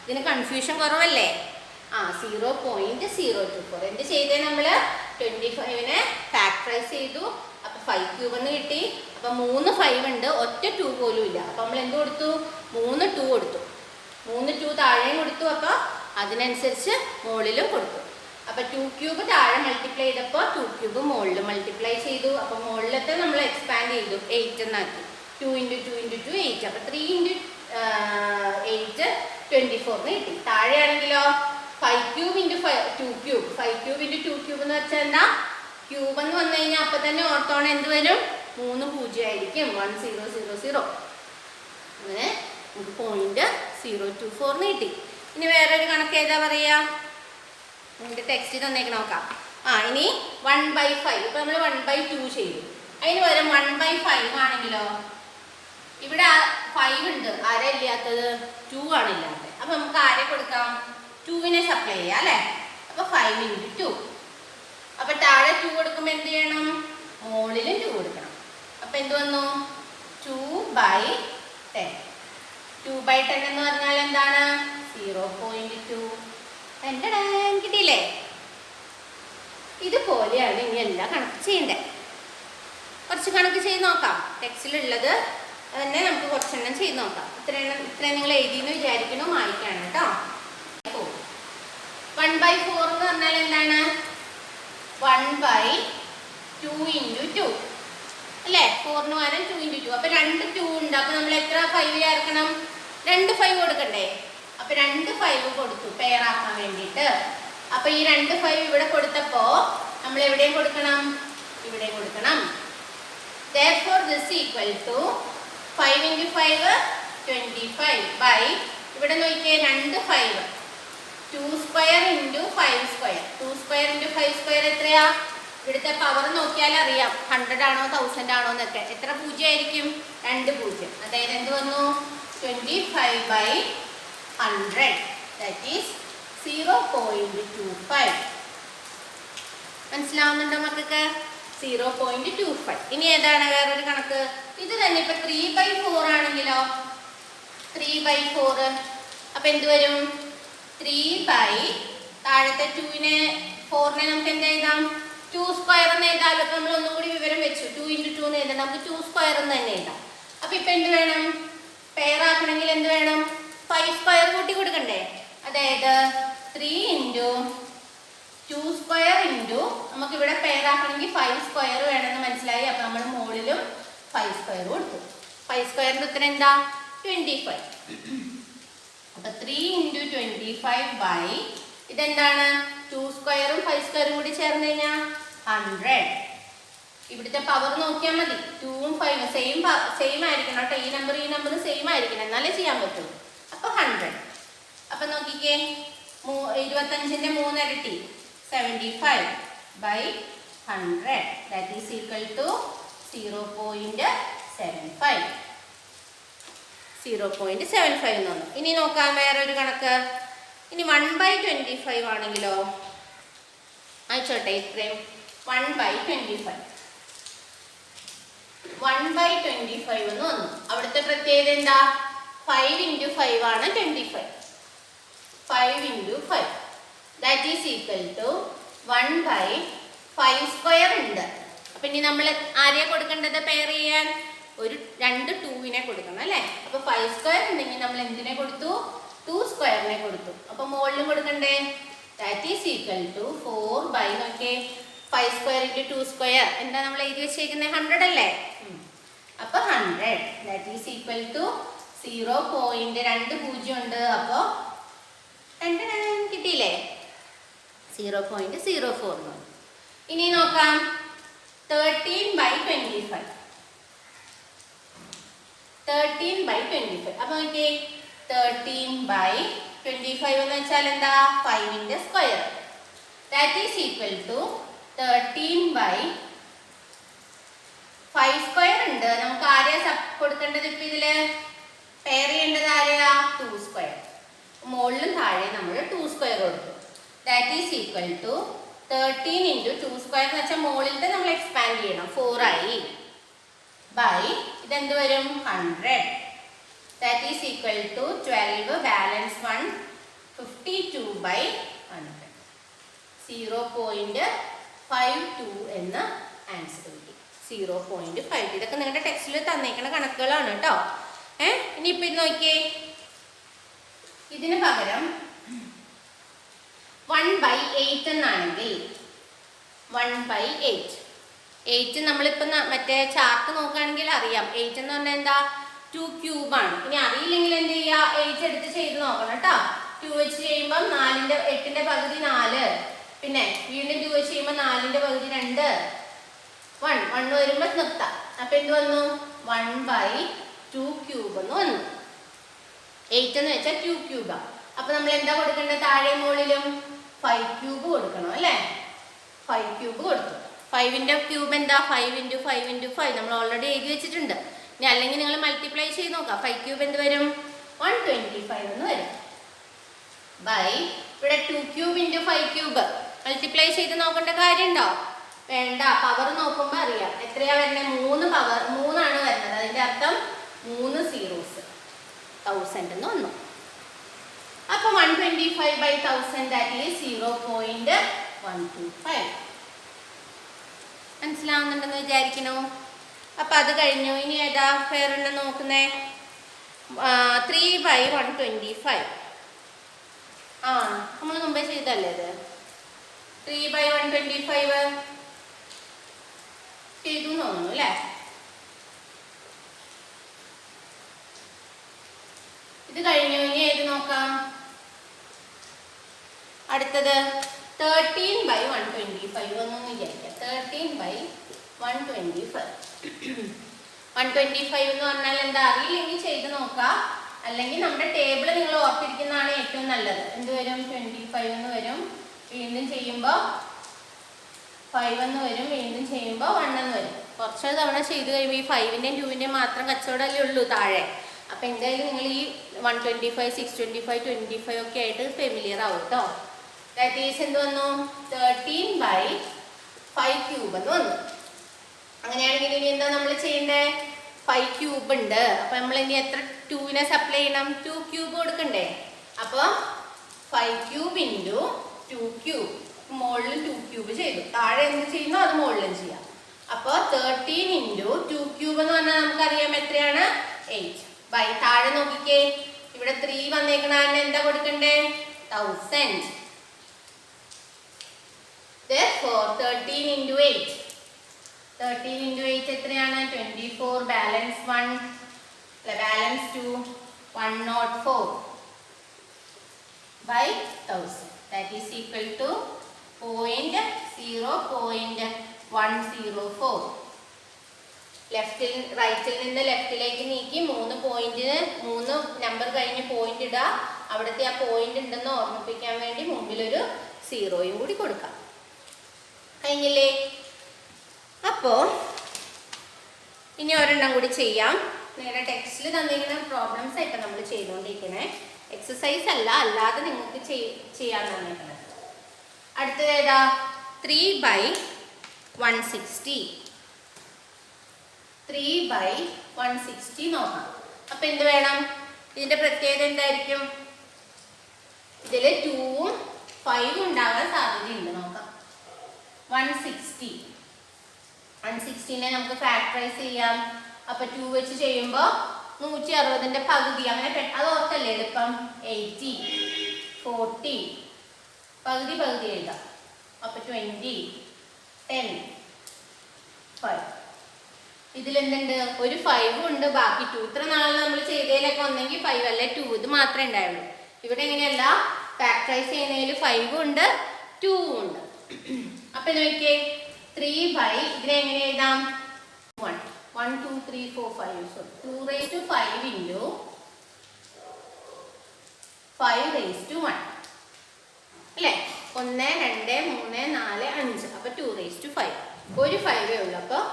ഇതിന് കൺഫ്യൂഷൻ കുറവല്ലേ? 0.024. എന്ത് ചെയ്തേ? നമ്മള് 25നെ ഫാക്ടറൈസ് ചെയ്തു. അപ്പൊ 5³ എന്ന് കിട്ടി. അപ്പൊ 3 5 ഉണ്ട്, ഒറ്റ 2 പോലും ഇല്ല. അപ്പൊ നമ്മൾ എന്ത് കൊടുത്തു? 3 2 കൊടുത്തു. 3 2 താഴെയും കൊടുത്തു. അപ്പൊ അതിനനുസരിച്ച് മുകളിലും കൊടുത്തു. അപ്പൊ 2³ താഴെ മൾട്ടിപ്ലൈ ചെയ്തപ്പോ 2³ മുകളിൽ മൾട്ടിപ്ലൈ ചെയ്തു. അപ്പൊ മുകളിലത്തെ നമ്മൾ എക്സ്പാൻഡ് ചെയ്തു, 8 എന്നാക്കി. 2 × 2 × 2 8. അപ്പൊ 3 × 8 24 എന്ന് കിട്ടി. താഴെയാണെങ്കിലോ 5³ × 2³ 5³ × 2³ എന്ന് വെച്ചാൽ എന്താ? ക്യൂബ് എന്ന് വന്നു കഴിഞ്ഞാൽ അപ്പൊ തന്നെ ഓർത്തോണം എന്ത് വരും? 3 0 ആയിരിക്കും. 1000. അങ്ങനെ നമുക്ക് 0.024 എന്ന് കിട്ടി. ഇനി വേറൊരു കണക്ക് ഏതാ പറയാ? ഇതിന്റെ ടെക്സ്റ്റ് തന്നേക്ക് നോക്കാം. ഇനി 1/5. ഇപ്പൊ നമ്മൾ 1/2 ചെയ്തു. അതിന് പകരം 1/5 ആണെങ്കിലോ ഇവിടെ 5 ഉണ്ട്, ആരാ ഇല്ലാത്തത്? 2 ആണ് ഇല്ലാത്തത്. അപ്പൊ നമുക്ക് ആരെ കൊടുക്കാം? 2നെ സപ്ലൈ ചെയ്യാം അല്ലെ? അപ്പൊ 5 × 2 അപ്പൊ താഴെ 2 കൊടുക്കുമ്പോൾ എന്ത് ചെയ്യണം? മുകളിലും 2 കൊടുക്കണം. അപ്പൊ എന്ത് വന്നു? 2/10. 2/10 എന്ന് പറഞ്ഞാൽ എന്താണ്? 0.2. കിട്ടിയില്ലേ? ഇതുപോലെയാണ് ഇനി എല്ലാം കണക്ക് ചെയ്യണ്ടേ. കുറച്ച് കണക്ക് ചെയ്ത് നോക്കാം. ടെക്സ്റ്റിലുള്ളത് തന്നെ നമുക്ക് കുറച്ചെണ്ണം ചെയ്ത് നോക്കാം. ഇത്രയും നിങ്ങൾ എഴുതിയെന്ന് വിചാരിക്കണം. വായിക്കാണ് കേട്ടോ. 1/4 എന്ന് പറഞ്ഞാൽ എന്താണ്? 1/2 × 2 അല്ലേ? 4 പകരം 2 × 2. അപ്പൊ 2 2 ഉണ്ട്. അപ്പൊ നമ്മൾ എത്ര 5 ചേർക്കണം? 2 5 കൊടുക്കണ്ടേ? അപ്പൊ 2 5 കൊടുത്തു പെയർ ആക്കാൻ വേണ്ടിയിട്ട്. അപ്പൊ ഈ 2 5 ഇവിടെ കൊടുത്തപ്പോ നമ്മൾ എവിടെയും കൊടുക്കണം? ഇവിടെ കൊടുക്കണം. Therefore this equal to 5 × 5 25 by ഇവിടെ നോക്കിയേ 2 5 2 square × 5 square. 2 square × 5 square എത്രയാ? ഇവിടുത്തെ പവർ നോക്കിയാൽ അറിയാം 100 ആണോ 1000 ആണോ എന്നൊക്കെ. എത്ര പൂജ്യം ആയിരിക്കും? 2 പൂജ്യം. അതായത് എന്ത് വന്നു? 25/100. That is 0.25. മനസ്സിലാവുന്നുണ്ടോ മക്കൾക്ക്? 0.25. ഇനി ഏതാണ് വേറൊരു കണക്ക്? ഇത് തന്നെ ഇപ്പൊ 3/4 ആണെങ്കിലോ 3/4. അപ്പൊ എന്ത് വരും? 3 താഴത്തെ 2നെ 4നെ നമുക്ക് എന്ത് എഴുതാം? 2 സ്ക്വയർ എന്ന് എഴുതാമല്ലോ. അപ്പൊ നമ്മൾ ഒന്നുകൂടി വിവരം വെച്ചു. 2 × 2 എന്ന് എഴുതാം. നമുക്ക് 2 സ്ക്വയർ എന്ന് തന്നെ എഴുതാം. അപ്പൊ ഇപ്പൊ എന്ത് വേണം? പെയർ ആക്കണമെങ്കിൽ എന്ത് വേണം? 5 സ്ക്വയർ കൂട്ടി കൊടുക്കണ്ടേ? അതായത് 3 × 2 സ്ക്വയർ × നമുക്ക് ഇവിടെ പെയർ ആക്കണമെങ്കിൽ 5 സ്ക്വയർ വേണമെന്ന് മനസ്സിലായി. അപ്പൊ നമ്മൾ മുകളിലും 5 സ്ക്വയർ കൊടുത്തു. 5 സ്ക്വയറിന്റെ ഉത്തരം എന്താ? 25. അപ്പൊ 3 × 25 ഇതെന്താണ്? 2 സ്ക്വയറും 5 സ്ക്വയറും കൂടി ചേർന്ന് കഴിഞ്ഞാൽ 100. ഇവിടുത്തെ പവർ നോക്കിയാൽ മതി. 2ഉം 5ഉം സെയിം ആയിരിക്കണം കേട്ടോ. ഈ നമ്പർ സെയിം ആയിരിക്കണം, എന്നാലേ ചെയ്യാൻ പറ്റൂ. അപ്പൊ 100. അപ്പൊ നോക്കിക്കേ, 25ന്റെ 3 ഇരട്ടി 75/100. That is equal to 0.75. 0.75 എന്ന് പറഞ്ഞു. ഇനി നോക്കാം വേറെ ഒരു കണക്ക്. ഇനി 1/25 ആണെങ്കിലോ? അയച്ചോട്ടെ ഇത്രയും 1/25. 1/25 എന്ന് വന്നു. അവിടുത്തെ പ്രത്യേകത എന്താ? 5 × 5 ആണ് 25. 5 × 5 that is equal to 1/5 square ഉണ്ട്. അപ്പൊ ഇനി നമ്മൾ ആരെയാ കൊടുക്കേണ്ടത്? പെയർ ചെയ്യാൻ ഒരു 2 2നെ കൊടുക്കണം അല്ലേ? അപ്പൊ 5 സ്ക്വയർ ഉണ്ടെങ്കിൽ നമ്മൾ എന്തിനെ കൊടുത്തു? 2 സ്ക്വയറിനെ കൊടുത്തു. അപ്പൊ മുകളിലും കൊടുക്കണ്ടേ? ദാറ്റ് ഈസ് ഈക്വൽ ടു 4 നോക്കേ 5 സ്ക്വയർ × 2 സ്ക്വയർ എന്താ നമ്മൾ എഴുതി വെച്ചേക്കുന്നത്? 100 അല്ലേ? അപ്പൊ 100 ദാറ്റ് ഈസ് ഈക്വൽ ടു 0.20 ഉണ്ട്. അപ്പൊ 2 കിട്ടിയില്ലേ? 0.04. ഇനി നോക്കാം 13/25. 13/25. അപ്പൊ നോക്കിയേ 13/25 എന്ന് വെച്ചാൽ എന്താ? 5ന്റെ square. That is equal to 13/5 square ഉണ്ട്. നമുക്ക് ആരെയാ കൊടുക്കേണ്ടത്? ഇപ്പൊ ഇതില് പെയർ ചെയ്യേണ്ടത് ആരെയാ? 2 സ്ക്വയർ. മുകളിലും താഴെ നമ്മൾ 2 സ്ക്വയർ കൊടുത്തു. That is equal to 13 × 2 square എന്ന് വെച്ചാൽ മുകളിലത്തെ നമ്മൾ എക്സ്പാൻഡ് ചെയ്യണം. 4 ആയി ബൈ ഇതെന്ത് വരും? 100. That is equal to 12 balance 1 52/100. 0.52 എന്ന് ആൻസർ കിട്ടി. 0.5. ഇതൊക്കെ നിങ്ങളുടെ ടെക്സ്റ്റിൽ തന്നേക്കുന്ന കണക്കുകളാണ് കേട്ടോ. ഇനിയിപ്പോൾ ഇത് നോക്കിയേ, ഇതിന് പകരം 1/8 എന്നാണെങ്കിൽ 1/8 8 നമ്മളിപ്പോൾ മറ്റേ ചാർട്ട് നോക്കുകയാണെങ്കിൽ അറിയാം. 8 എന്ന് പറഞ്ഞാൽ എന്താ? 2 ക്യൂബാണ്. ഇനി അറിയില്ലെങ്കിൽ എന്ത് ചെയ്യുക? 8 എടുത്ത് ചെയ്ത് നോക്കണം കേട്ടോ. 2 വെച്ച് ചെയ്യുമ്പോൾ 8ന്റെ പകുതി 4, പിന്നെ വീണ്ടും 2 വെച്ച് ചെയ്യുമ്പോൾ 4ന്റെ പകുതി 2, 1 വരുമ്പോൾ നിർത്താം. അപ്പൊ എന്ത് വന്നു? 1/2 ക്യൂബ് എന്ന് വന്നു. 8 എന്ന് വെച്ചാൽ 2 ക്യൂബാ. അപ്പൊ നമ്മൾ എന്താ കൊടുക്കേണ്ടത്? താഴെ മുകളിലും 5 ക്യൂബ് കൊടുക്കണം അല്ലേ? 5 ക്യൂബ് കൊടുത്തു. 5ന്റെ ക്യൂബ് എന്താ? 5 × 5 × 5 നമ്മൾ ഓൾറെഡി എഴുതി വെച്ചിട്ടുണ്ട്. ഇനി അല്ലെങ്കിൽ നിങ്ങൾ മൾട്ടിപ്ലൈ ചെയ്ത് നോക്കാം. 5 ക്യൂബ് എന്ത് വരും? 125 എന്ന് വരും. ബൈ ഇവിടെ 2 ക്യൂബ് × 5 ക്യൂബ് മൾട്ടിപ്ലൈ ചെയ്ത് നോക്കേണ്ട കാര്യമുണ്ടോ? വേണ്ട. പവർ നോക്കുമ്പോൾ അറിയാം എത്രയാ വരുന്നത്. 3 പവർ 3 വരുന്നത്. അതിന്റെ അർത്ഥം 3 സീറോസ് 1000 എന്ന് വന്നു. അപ്പൊ 125/1000 ദാറ്റ് ഈസ് 0.125. മനസ്സിലാവുന്നുണ്ടെന്ന് വിചാരിക്കണോ? അപ്പൊ അത് കഴിഞ്ഞു. ഇനി ഏതാ വേറെണ്ണം നോക്കുന്നേ? 3/125. നമ്മൾ മുമ്പേ ചെയ്തല്ലേ ഇത്. 3/125 ചെയ്തു തോന്നുന്നു അല്ലേ? ഇത് കഴിഞ്ഞു. ഇനി ഏത് നോക്കാം? അടുത്തത് 13/125 ഒന്നും വിചാരിക്കാം. 13/125. 125 എന്ന് പറഞ്ഞാൽ എന്താ അറിയില്ലെങ്കിൽ ചെയ്ത് നോക്കാം. അല്ലെങ്കിൽ നമ്മുടെ ടേബിൾ നിങ്ങൾ ഓർത്തിരിക്കുന്നതാണ് ഏറ്റവും നല്ലത്. എന്ത് വരും? 25 എന്ന് വരും. വീണ്ടും ചെയ്യുമ്പോൾ 5 എന്ന് വരും. വീണ്ടും ചെയ്യുമ്പോൾ 1 എന്ന് വരും. കുറച്ച് തവണ ചെയ്ത് കഴിയുമ്പോൾ ഈ 5-ന്റെയും 2-ന്റെയും മാത്രം കച്ചവടമല്ലേ ഉള്ളൂ താഴെ. അപ്പം എന്തായാലും നിങ്ങൾ ഈ 125, 625, 25 ഒക്കെ ആയിട്ട് ഫെമിലിയർ ആവും കേട്ടോ. ദാറ്റ് ഈസ് എന്ത് വന്നു? 13/5³ എന്ന് വന്നു. അങ്ങനെയാണെങ്കിൽ ഇനി എന്താ നമ്മൾ ചെയ്യേണ്ടത്? 5³ ഉണ്ട്. അപ്പം നമ്മൾ ഇനി എത്ര 2-നെ സപ്ലൈ ചെയ്യണം? 2³ കൊടുക്കണ്ടേ? അപ്പോൾ 5³ × 2³ മുകളിലും 2³ ചെയ്തു. താഴെ എന്ത് ചെയ്യുന്നു അത് മുകളിലും ചെയ്യാം. അപ്പോൾ 13 × 2³ എന്ന് പറഞ്ഞാൽ നമുക്കറിയാം എത്രയാണ്? 8. താഴെ നോക്കിക്കേ, ഇവിടെ 3 വന്നേക്കണ എന്താ കൊടുക്കണ്ടേ? 1000. Therefore 13 × 8. 13 × 8 എത്രയാണ്? 24. Balance 1 balance 2 104/1000. That is equal to 0.104. റൈറ്റിൽ നിന്ന് ലെഫ്റ്റിലേക്ക് നീക്കി 3 പോയിന്റിന് 3 നമ്പർ കഴിഞ്ഞ് പോയിന്റ് ഇടുക. അവിടുത്തെ ആ പോയിന്റ് ഉണ്ടെന്ന് ഓർമ്മിപ്പിക്കാൻ വേണ്ടി മുമ്പിലൊരു 0യും കൂടി കൊടുക്കാം. കഴിഞ്ഞില്ലേ? അപ്പോൾ ഇനി ഒരെണ്ണം കൂടി ചെയ്യാം. നിങ്ങളുടെ ടെക്സ്റ്റിൽ തന്നിരിക്കുന്ന പ്രോബ്ലംസ് ആയിട്ട് നമ്മൾ ചെയ്തുകൊണ്ടിരിക്കണേ, എക്സസൈസ് അല്ല, അല്ലാതെ നിങ്ങൾക്ക് ചെയ്യാൻ തന്നിരിക്കണത്. അടുത്തത് ഏതാ? 3/160. 3/160 നോക്കാം. അപ്പം എന്ത് വേണം? ഇതിൻ്റെ പ്രത്യേകത എന്തായിരിക്കും? ഇതിൽ 2ഉം 5ഉം ഉണ്ടാകാൻ സാധ്യതയുണ്ട്. നോക്കാം. 160നെ നമുക്ക് ഫാക്ടറൈസ് ചെയ്യാം. അപ്പം 2 വെച്ച് ചെയ്യുമ്പോൾ 160ന്റെ പകുതി. അങ്ങനെ അത് ഓർത്തല്ലേ ഇതിപ്പം 80, 40 പകുതി എഴുതാം. അപ്പം 20, 10, 5. ഇതിലെന്തുണ്ട്? ഒരു 5 ഉണ്ട്, ബാക്കി 2. ഇത്ര നാളെ നമ്മൾ ചെയ്തതിലൊക്കെ ഒന്നെങ്കിൽ 5 അല്ലെ 2, ഇത് മാത്രമേ ഉണ്ടായുള്ളൂ. ഇവിടെ എങ്ങനെയല്ല, ഫാക്ടറൈസ് ചെയ്യുന്നതിൽ 5 ഉണ്ട്, 2 ഉണ്ട്. അപ്പൊ നോക്കിയേ, 3/ ഇതിനെ എങ്ങനെ എഴുതാം? 1 2 3 4 5. So 2⁵ 5 × 5⁵1 അല്ലേ? 1 2 3 4 5. അപ്പൊ 2⁵5. ഒരു 5 ഉള്ളൂ. അപ്പോൾ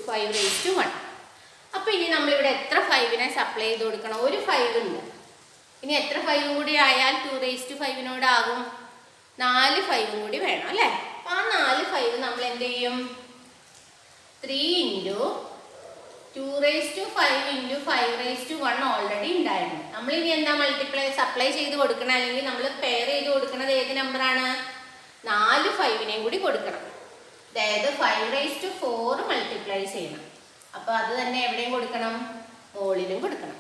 5⁵1. അപ്പൊ ഇനി നമ്മളിവിടെ എത്ര 5നെ സപ്ലൈ ചെയ്ത് കൊടുക്കണം? ഒരു 5 ഉണ്ട്. ഇനി എത്ര 5 കൂടി ആയാൽ 2⁵5നോടാകും? 4 5 കൂടി വേണം അല്ലേ? ആ 4 5 നമ്മൾ എന്ത് ചെയ്യും? 3 × 2⁵5 × 5⁵1 ഓൾറെഡി ഉണ്ടായിരുന്നു. നമ്മളിനി എന്താ സപ്ലൈ ചെയ്ത് കൊടുക്കണം, അല്ലെങ്കിൽ നമ്മൾ പെയർ ചെയ്ത് കൊടുക്കുന്നത് ഏത് നമ്പറാണ്? 4 5നെയും കൂടി കൊടുക്കണം. അതായത് 5⁴ മൾട്ടിപ്ലൈ ചെയ്യണം. അപ്പോൾ അത് തന്നെ എവിടെയും കൊടുക്കണം? മുകളിലും കൊടുക്കണം.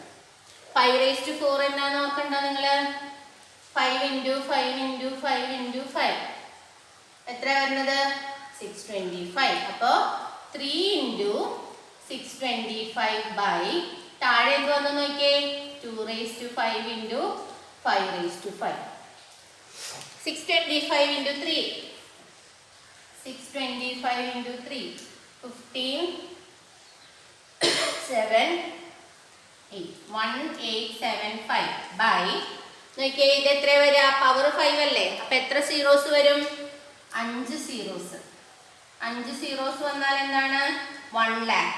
5⁴ എന്താ നോക്കണ്ട നിങ്ങൾ? 5 × 5 × 5 × 5 എത്ര വരുന്നത്? 625. അപ്പോൾ 3 × 625 താഴെ എന്ത് വന്നു നോക്കിയേ? 2⁵5 × 5⁵5. 625 × 3. 625 × 3. 15 7 8. 1875 നോക്കിയേ, ഇത് എത്ര വരിക? പവർ 5 അല്ലേ? അപ്പൊ എത്ര സീറോസ് വരും? 5 സീറോസ്. 5 സീറോസ് വന്നാൽ എന്താണ്? 1 lakh.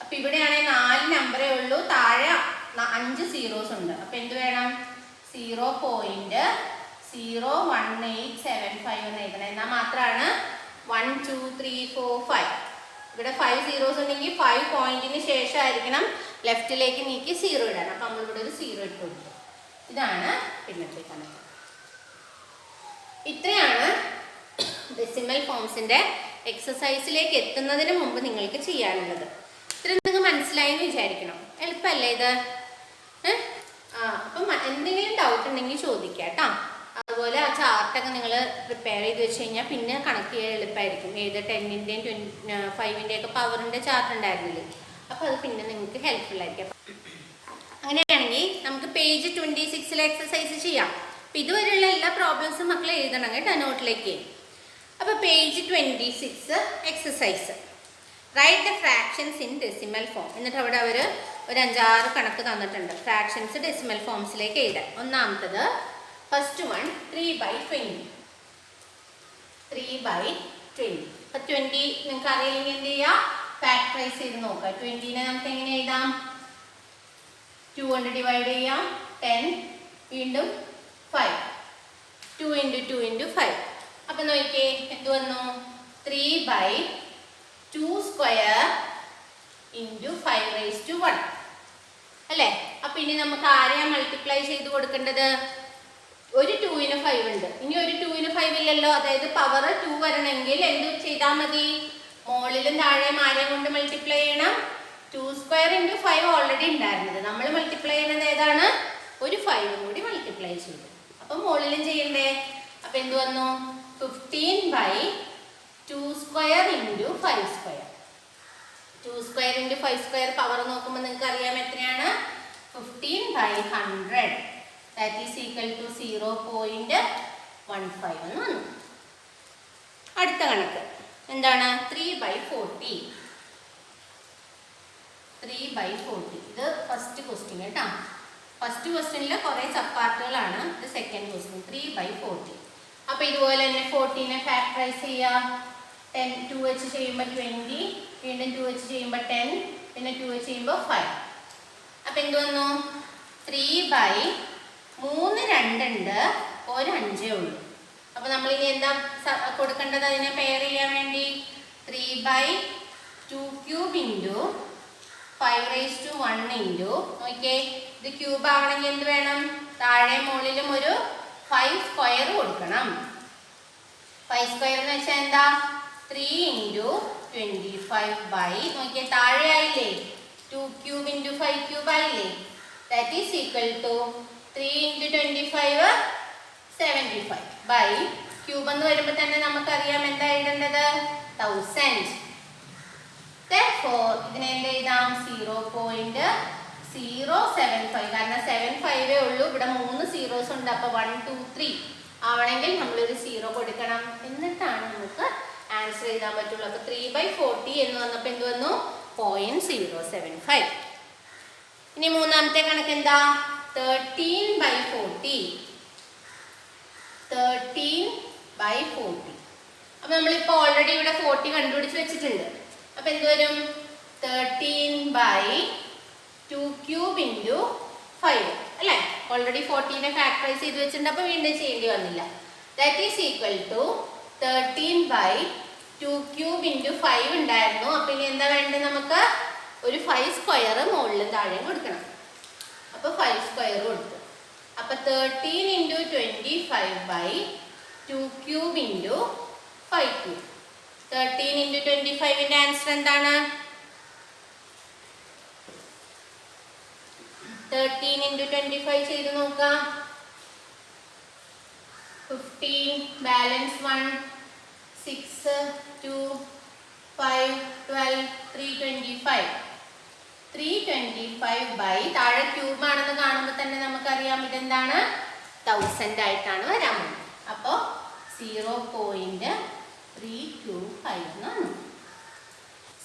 അപ്പൊ ഇവിടെയാണെങ്കിൽ 4 നമ്പറേ ഉള്ളൂ, താഴെ 5 സീറോസ് ഉണ്ട്. അപ്പൊ എന്ത് വേണം? 0.0 01875 എന്ന് എഴുതണം. എന്നാൽ മാത്രമാണ് 1 2 3 4 5 ഇവിടെ 5 സീറോസ് ഉണ്ടെങ്കിൽ 5 പോയിന്റിന് ശേഷമായിരിക്കണം ലെഫ്റ്റിലേക്ക് നീക്കി 0 ഇടാൻ. അപ്പം നമ്മളിവിടെ ഒരു 0 ഇട്ട് കൊടുത്തു. ഇതാണ് പിന്നത്തെ കണക്ക്. ഇത്രയാണ് ഡെസിമൽ ഫോംസിൻ്റെ എക്സസൈസിലേക്ക് എത്തുന്നതിന് മുമ്പ് നിങ്ങൾക്ക് ചെയ്യാനുള്ളത്. ഇത്ര നിങ്ങൾക്ക് മനസ്സിലായി എന്ന് വിചാരിക്കണം. എളുപ്പമല്ലേ ഇത്? അപ്പം എന്തെങ്കിലും ഡൗട്ട് ഉണ്ടെങ്കിൽ ചോദിക്കാം കേട്ടോ. അതുപോലെ ആ ചാർട്ടൊക്കെ നിങ്ങൾ പ്രിപ്പയർ ചെയ്ത് വെച്ച് കഴിഞ്ഞാൽ പിന്നെ കണക്ക് ചെയ്യാൻ എളുപ്പമായിരിക്കും. ഏത് 10-ൻ്റെയും 5-ൻ്റെയൊക്കെ പവറിൻ്റെ ചാർട്ട് ഉണ്ടായിരുന്നില്ലേ, അപ്പോൾ അത് പിന്നെ നിങ്ങൾക്ക് ഹെൽപ്ഫുൾ ആയിരിക്കും. അങ്ങനെയാണെങ്കിൽ നമുക്ക് പേജ് 26 എക്സസൈസ് ചെയ്യാം. അപ്പം ഇതുവരെയുള്ള എല്ലാ പ്രോബ്ലംസും മക്കൾ എഴുതണം കേട്ടോ നോട്ടിലേക്ക്. അപ്പോൾ page 26 exercise, write the fractions in decimal form. എന്നിട്ട് അവിടെ അവർ ഒരു 5-6 കണക്ക് തന്നിട്ടുണ്ട്. ഫ്രാക്ഷൻസ് ഡെസിമൽ ഫോംസിലേക്ക് എഴുതാൻ. ഒന്നാമത്തത് ഫസ്റ്റ് വൺ 3/20. 3/20. അപ്പം 20 നിങ്ങൾക്ക് അറിയില്ലെങ്കിൽ എന്ത് ചെയ്യുക, ഫാക്ടറൈസ് ചെയ്ത് നോക്കുക. 20നെ നമുക്ക് എങ്ങനെ എഴുതാം? 2 കൊണ്ട് ഡിവൈഡ് ചെയ്യാം. 10 വീണ്ടും 5. 2 × 2 × 5. അപ്പം നോക്കിയേ എന്ത് വന്നു? 3/2² × 5⁻1 അല്ലേ? അപ്പം ഇനി നമുക്ക് ആരെയാ മൾട്ടിപ്ലൈ ചെയ്ത് കൊടുക്കേണ്ടത്? ഒരു 2ന് 5 ഉണ്ട്, ഇനി ഒരു 2ന് 5 ഇല്ലല്ലോ. അതായത് പവർ 2 വരണമെങ്കിൽ എന്ത് ചെയ്താൽ മതി? മുകളിലും താഴെയും ആരെയും കൊണ്ട് മൾട്ടിപ്ലൈ ചെയ്യണം? 2² × 5 ഓൾറെഡി ഉണ്ടായിരുന്നത്. നമ്മൾ മൾട്ടിപ്ലൈ ചെയ്യുന്നത് ഏതാണ്? ഒരു 5 കൂടി മൾട്ടിപ്ലൈ ചെയ്തു. അപ്പം മുകളിലും ചെയ്യണ്ടേ? അപ്പം എന്ത് വന്നു? 15/2² × 5². 2² × 5² പവർ നോക്കുമ്പോൾ നിങ്ങൾക്ക് അറിയാം എത്രയാണ്? 15/100. That is equal to 0.15 എന്ന് വന്നു. അടുത്ത കണക്ക് എന്താണ്? 3/40. 3/40. ഇത് ഫസ്റ്റ് ക്വസ്റ്റ്യൻ കേട്ടോ. ഫസ്റ്റ് ക്വസ്റ്റ്യനിൽ കുറേ സബ് പാർട്ടുകളാണ്. ഇത് സെക്കൻഡ് ക്വസ്റ്റ്യൻ 3/40. അപ്പോൾ ഇതുപോലെ തന്നെ 40നെ ഫാക്ടറൈസ് ചെയ്യുക. 10 2 വെച്ച് ചെയ്യുമ്പോൾ 20, വീണ്ടും 2 വെച്ച് ചെയ്യുമ്പോൾ 10, പിന്നെ 2 വെച്ച് ചെയ്യുമ്പോൾ 5. അപ്പം എന്ത് വന്നു? 3/3 2 ഉണ്ട്, ഒരു 5 ഉള്ളൂ. അപ്പോൾ നമ്മളിനി എന്താ കൊടുക്കേണ്ടത്? അതിനെ പെയർ ചെയ്യാൻ വേണ്ടി 3/2³ × 5⁻1 നോക്കിയേ, ഇത് ക്യൂബ് ആവണമെങ്കിൽ എന്ത് വേണം? താഴെ മുകളിലും ഒരു 5² കൊടുക്കണം. 5² എന്ന് വെച്ചാൽ എന്താ? 3 × 25 നോക്കിയേ, താഴെ ആയില്ലേ? 2³ × 5³ ആയില്ലേ? That is equal to 3 × 25 75 cube എന്ന് വരുമ്പോൾ തന്നെ നമുക്കറിയാം എന്താ എഴുതേണ്ടത്? 1000. Therefore ഇതിനെ എന്ത് എഴുതാം? 0.075. കാരണം 75 ഉള്ളൂ, ഇവിടെ 3 സീറോസ് ഉണ്ട്. അപ്പോൾ 1 2 3 ആവണമെങ്കിൽ നമ്മളൊരു 0 കൊടുക്കണം. എന്നിട്ടാണ് നമുക്ക് ആൻസർ എഴുതാൻ പറ്റുള്ളൂ. അപ്പോൾ 3/40 എന്ന് വന്നപ്പോൾ എന്ത് വന്നു? 0.075. ഇനി മൂന്നാമത്തെ കണക്ക് എന്താ? 13/40. 13/40. അപ്പം നമ്മളിപ്പോൾ ഓൾറെഡി ഇവിടെ 40 കണ്ടുപിടിച്ച് വെച്ചിട്ടുണ്ട്. അപ്പം എന്ത് വരും? 13/2³ × 5 അല്ലേ? ഓൾറെഡി 40നെ ഫാക്ടറൈസ് ചെയ്ത് വെച്ചിട്ടുണ്ട്. അപ്പോൾ വീണ്ടും ചെയ്യേണ്ടി വന്നില്ല. ദാറ്റ് ഈസ് ഈക്വൽ ടു 13/2³ × 5 ഉണ്ടായിരുന്നു. അപ്പം ഇനി എന്താ വേണ്ടത്? നമുക്ക് ഒരു 5² മുകളിലും താഴെയും കൊടുക്കണം. അപ്പോൾ 5² കൊടുത്തു. അപ്പോൾ 13 × 25/2³ × 5³. 13 × 25ൻ്റെ ആൻസർ എന്താണ്? 13 × 25 ചെയ്ത് നോക്കാം. 15 ബാലൻസ് 1 6 2 5 12 325. 325 താഴെ ക്യൂബ് ആണെന്ന് കാണുമ്പോൾ തന്നെ നമുക്കറിയാം ഇതെന്താണ്? 1000 ആയിട്ടാണ് വരാൻ പോകുന്നത്. അപ്പോൾ 0.325 എന്നാണ്.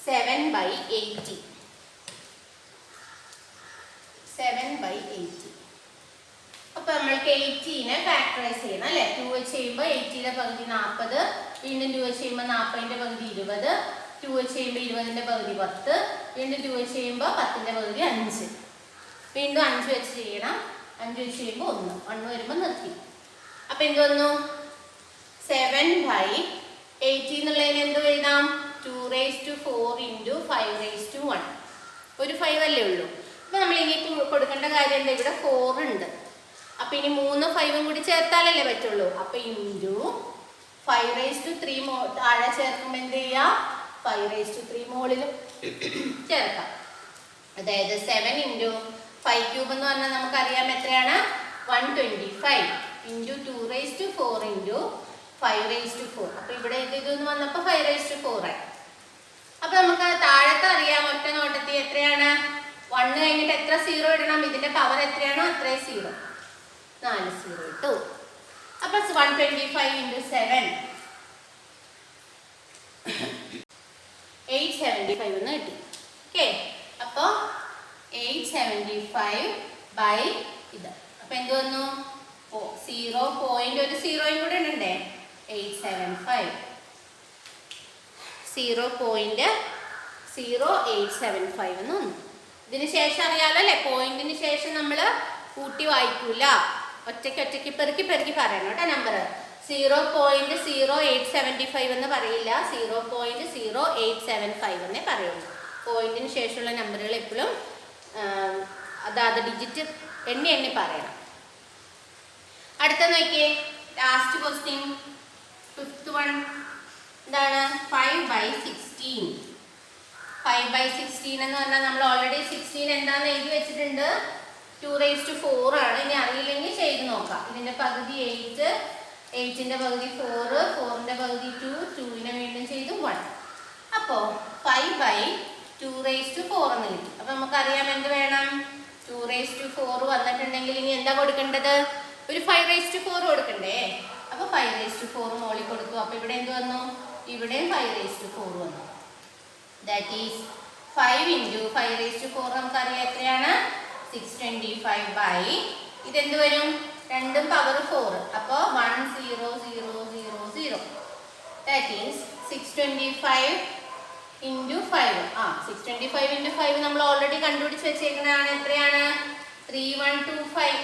7/80. 7/80. അപ്പോൾ നമ്മൾക്ക് 80നെ ഫാക്ടറൈസ് ചെയ്യണം അല്ലേ? 2 വെച്ച് ചെയ്യുമ്പോൾ 80യുടെ പകുതി 40, വീണ്ടും 2 വെച്ച് ചെയ്യുമ്പോൾ 40ൻ്റെ പകുതി 20, 2 വെച്ച് ചെയ്യുമ്പോൾ 20ൻ്റെ പകുതി 10, വീണ്ടും 2 വെച്ച് ചെയ്യുമ്പോൾ 10ൻ്റെ പകുതി 5, വീണ്ടും 5 വെച്ച് ചെയ്യണം. 5 വെച്ച് ചെയ്യുമ്പോൾ 1 വരുമ്പോൾ നിർത്തി. അപ്പൊ എന്ത് വന്നു 7/80 എന്നുള്ളതിന് എന്ത് എഴുതാം 2⁴ × 5⁻1. ഒരു 5 അല്ലേ ഉള്ളൂ. അപ്പൊ നമ്മൾ ഇനി കൊടുക്കേണ്ട കാര്യം എന്താ, ഇവിടെ 4 ഉണ്ട്. അപ്പൊ ഇനി 3 5 കൂടി ചേർത്താലല്ലേ പറ്റുള്ളൂ. അപ്പൊ ഇൻറ്റു 5⁻3 താഴെ ചേർക്കുമ്പോൾ എന്ത് ചെയ്യാം 5⁻3 മുകളിൽ ചേർക്കാം. അതായത് 7 × 5³ എന്ന് പറഞ്ഞാൽ നമുക്കറിയാം എത്രയാണ് 125 × 2⁴ × 5⁴. അപ്പൊ ഇവിടെ ഇതൊന്ന് വന്നപ്പോൾ 5⁴ ആയി. അപ്പൊ നമുക്ക് താഴത്തെ അറിയാം ഒറ്റ നോട്ടത്തിൽ എത്രയാണ് 1 കഴിഞ്ഞിട്ട് എത്ര 0 ഇടണം, ഇതിന്റെ പവർ എത്രയാണോ അത്രയും 0, 4 0 ഇട്ടു. അപ്പൊ 125 × 7 875 എന്ന് കിട്ടി. ഓക്കെ, അപ്പൊ 875 ഇത്. അപ്പൊ എന്ത് വന്നു 0 പോയിന്റ് ഒരു 0 കൂടെ ഉണ്ടേ 875 0.0875 എന്ന് വന്നു. ഇതിന് ശേഷം അറിയാലോ അല്ലേ, പോയിന്റിന് ശേഷം നമ്മൾ കൂട്ടി വായിക്കൂല, ഒറ്റയ്ക്ക് പെറുക്കി പറയണം കേട്ടോ നമ്പർ. 0.0875 എന്ന് പറയില്ല, 0.0875 എന്നേ പറയുള്ളൂ. പോയിന്റിന് ശേഷമുള്ള നമ്പറുകൾ എപ്പോഴും അതാത് ഡിജിറ്റ് എണ്ണി പറയണം. അടുത്ത നോക്കിയേ, ലാസ്റ്റ് ക്വസ്റ്റ്യൻ 5th വൺ എന്താണ് 5/16. 5/16 എന്ന് പറഞ്ഞാൽ നമ്മൾ ഓൾറെഡി 16 എന്താണെന്ന് എഴുതി വെച്ചിട്ടുണ്ട്, 2⁴ ആണ്. ഇനി അറിയില്ലെങ്കിൽ ചെയ്ത് നോക്കാം. ഇതിന്റെ പകുതി 8, 8ന്റെ പകുതി 4, 4ന്റെ പകുതി 2, 2നെ വീണ്ടും ചെയ്തു 1. അപ്പോൾ 5/2⁴ എന്ന് കിട്ടി. അപ്പൊ നമുക്കറിയാം എന്ത് വേണം 2⁴ വന്നിട്ടുണ്ടെങ്കിൽ ഇനി എന്താ കൊടുക്കേണ്ടത്, ഒരു 5⁴ കൊടുക്കണ്ടേ. അപ്പൊ 5⁴ മോളിൽ കൊടുത്തു. അപ്പൊ ഇവിടെ എന്ത് വന്നു, ഇവിടെയും 5⁴ വന്നു. ദാറ്റ് ഈസ് 5 × 5⁴ നമുക്കറിയാം എത്രയാണ് 625 ഇതെന്ത് വരും, രണ്ടും പവർ 4. അപ്പോൾ 10000. That is 625 × 5. 625 × 5 നമ്മൾ ഓൾറെഡി കണ്ടുപിടിച്ച് വെച്ചേക്കുന്നതാണ്. എത്രയാണ് 3125.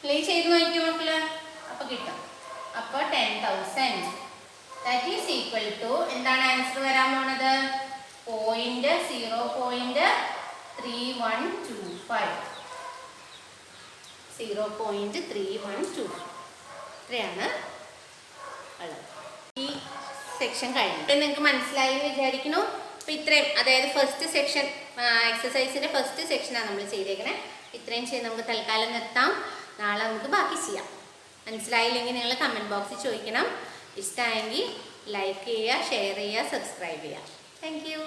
പ്ലേ ചെയ്ത് നോക്കിയോ മക്കള്, അപ്പൊ കിട്ടും. അപ്പൊ 10,000 ദാറ്റ് ഈസ് ഈക്വൽ ടു എന്താണ് ആൻസർ വരാൻ പോണത് 0.3125. 0.3125 ഇത്രയാണ് അളവ്. ഈ സെക്ഷൻ കഴിഞ്ഞു. നിങ്ങൾക്ക് മനസ്സിലായി എന്ന് വിചാരിക്കുന്നു. അപ്പോൾ ഇത്രയും, അതായത് ഫസ്റ്റ് സെക്ഷൻ എക്സസൈസിൻ്റെ ഫസ്റ്റ് സെക്ഷനാണ് നമ്മൾ ചെയ്തേക്കണേ. ഇത്രയും ചെയ്ത് നമുക്ക് തൽക്കാലം നിർത്താം. നാളെ നമുക്ക് ബാക്കി ചെയ്യാം. മനസ്സിലായില്ലെങ്കിൽ നിങ്ങൾ കമൻറ്റ് ബോക്സിൽ ചോദിക്കണം. ഇഷ്ടമായെങ്കിൽ ലൈക്ക് ചെയ്യുക, ഷെയർ ചെയ്യുക, സബ്സ്ക്രൈബ് ചെയ്യുക. Thank you.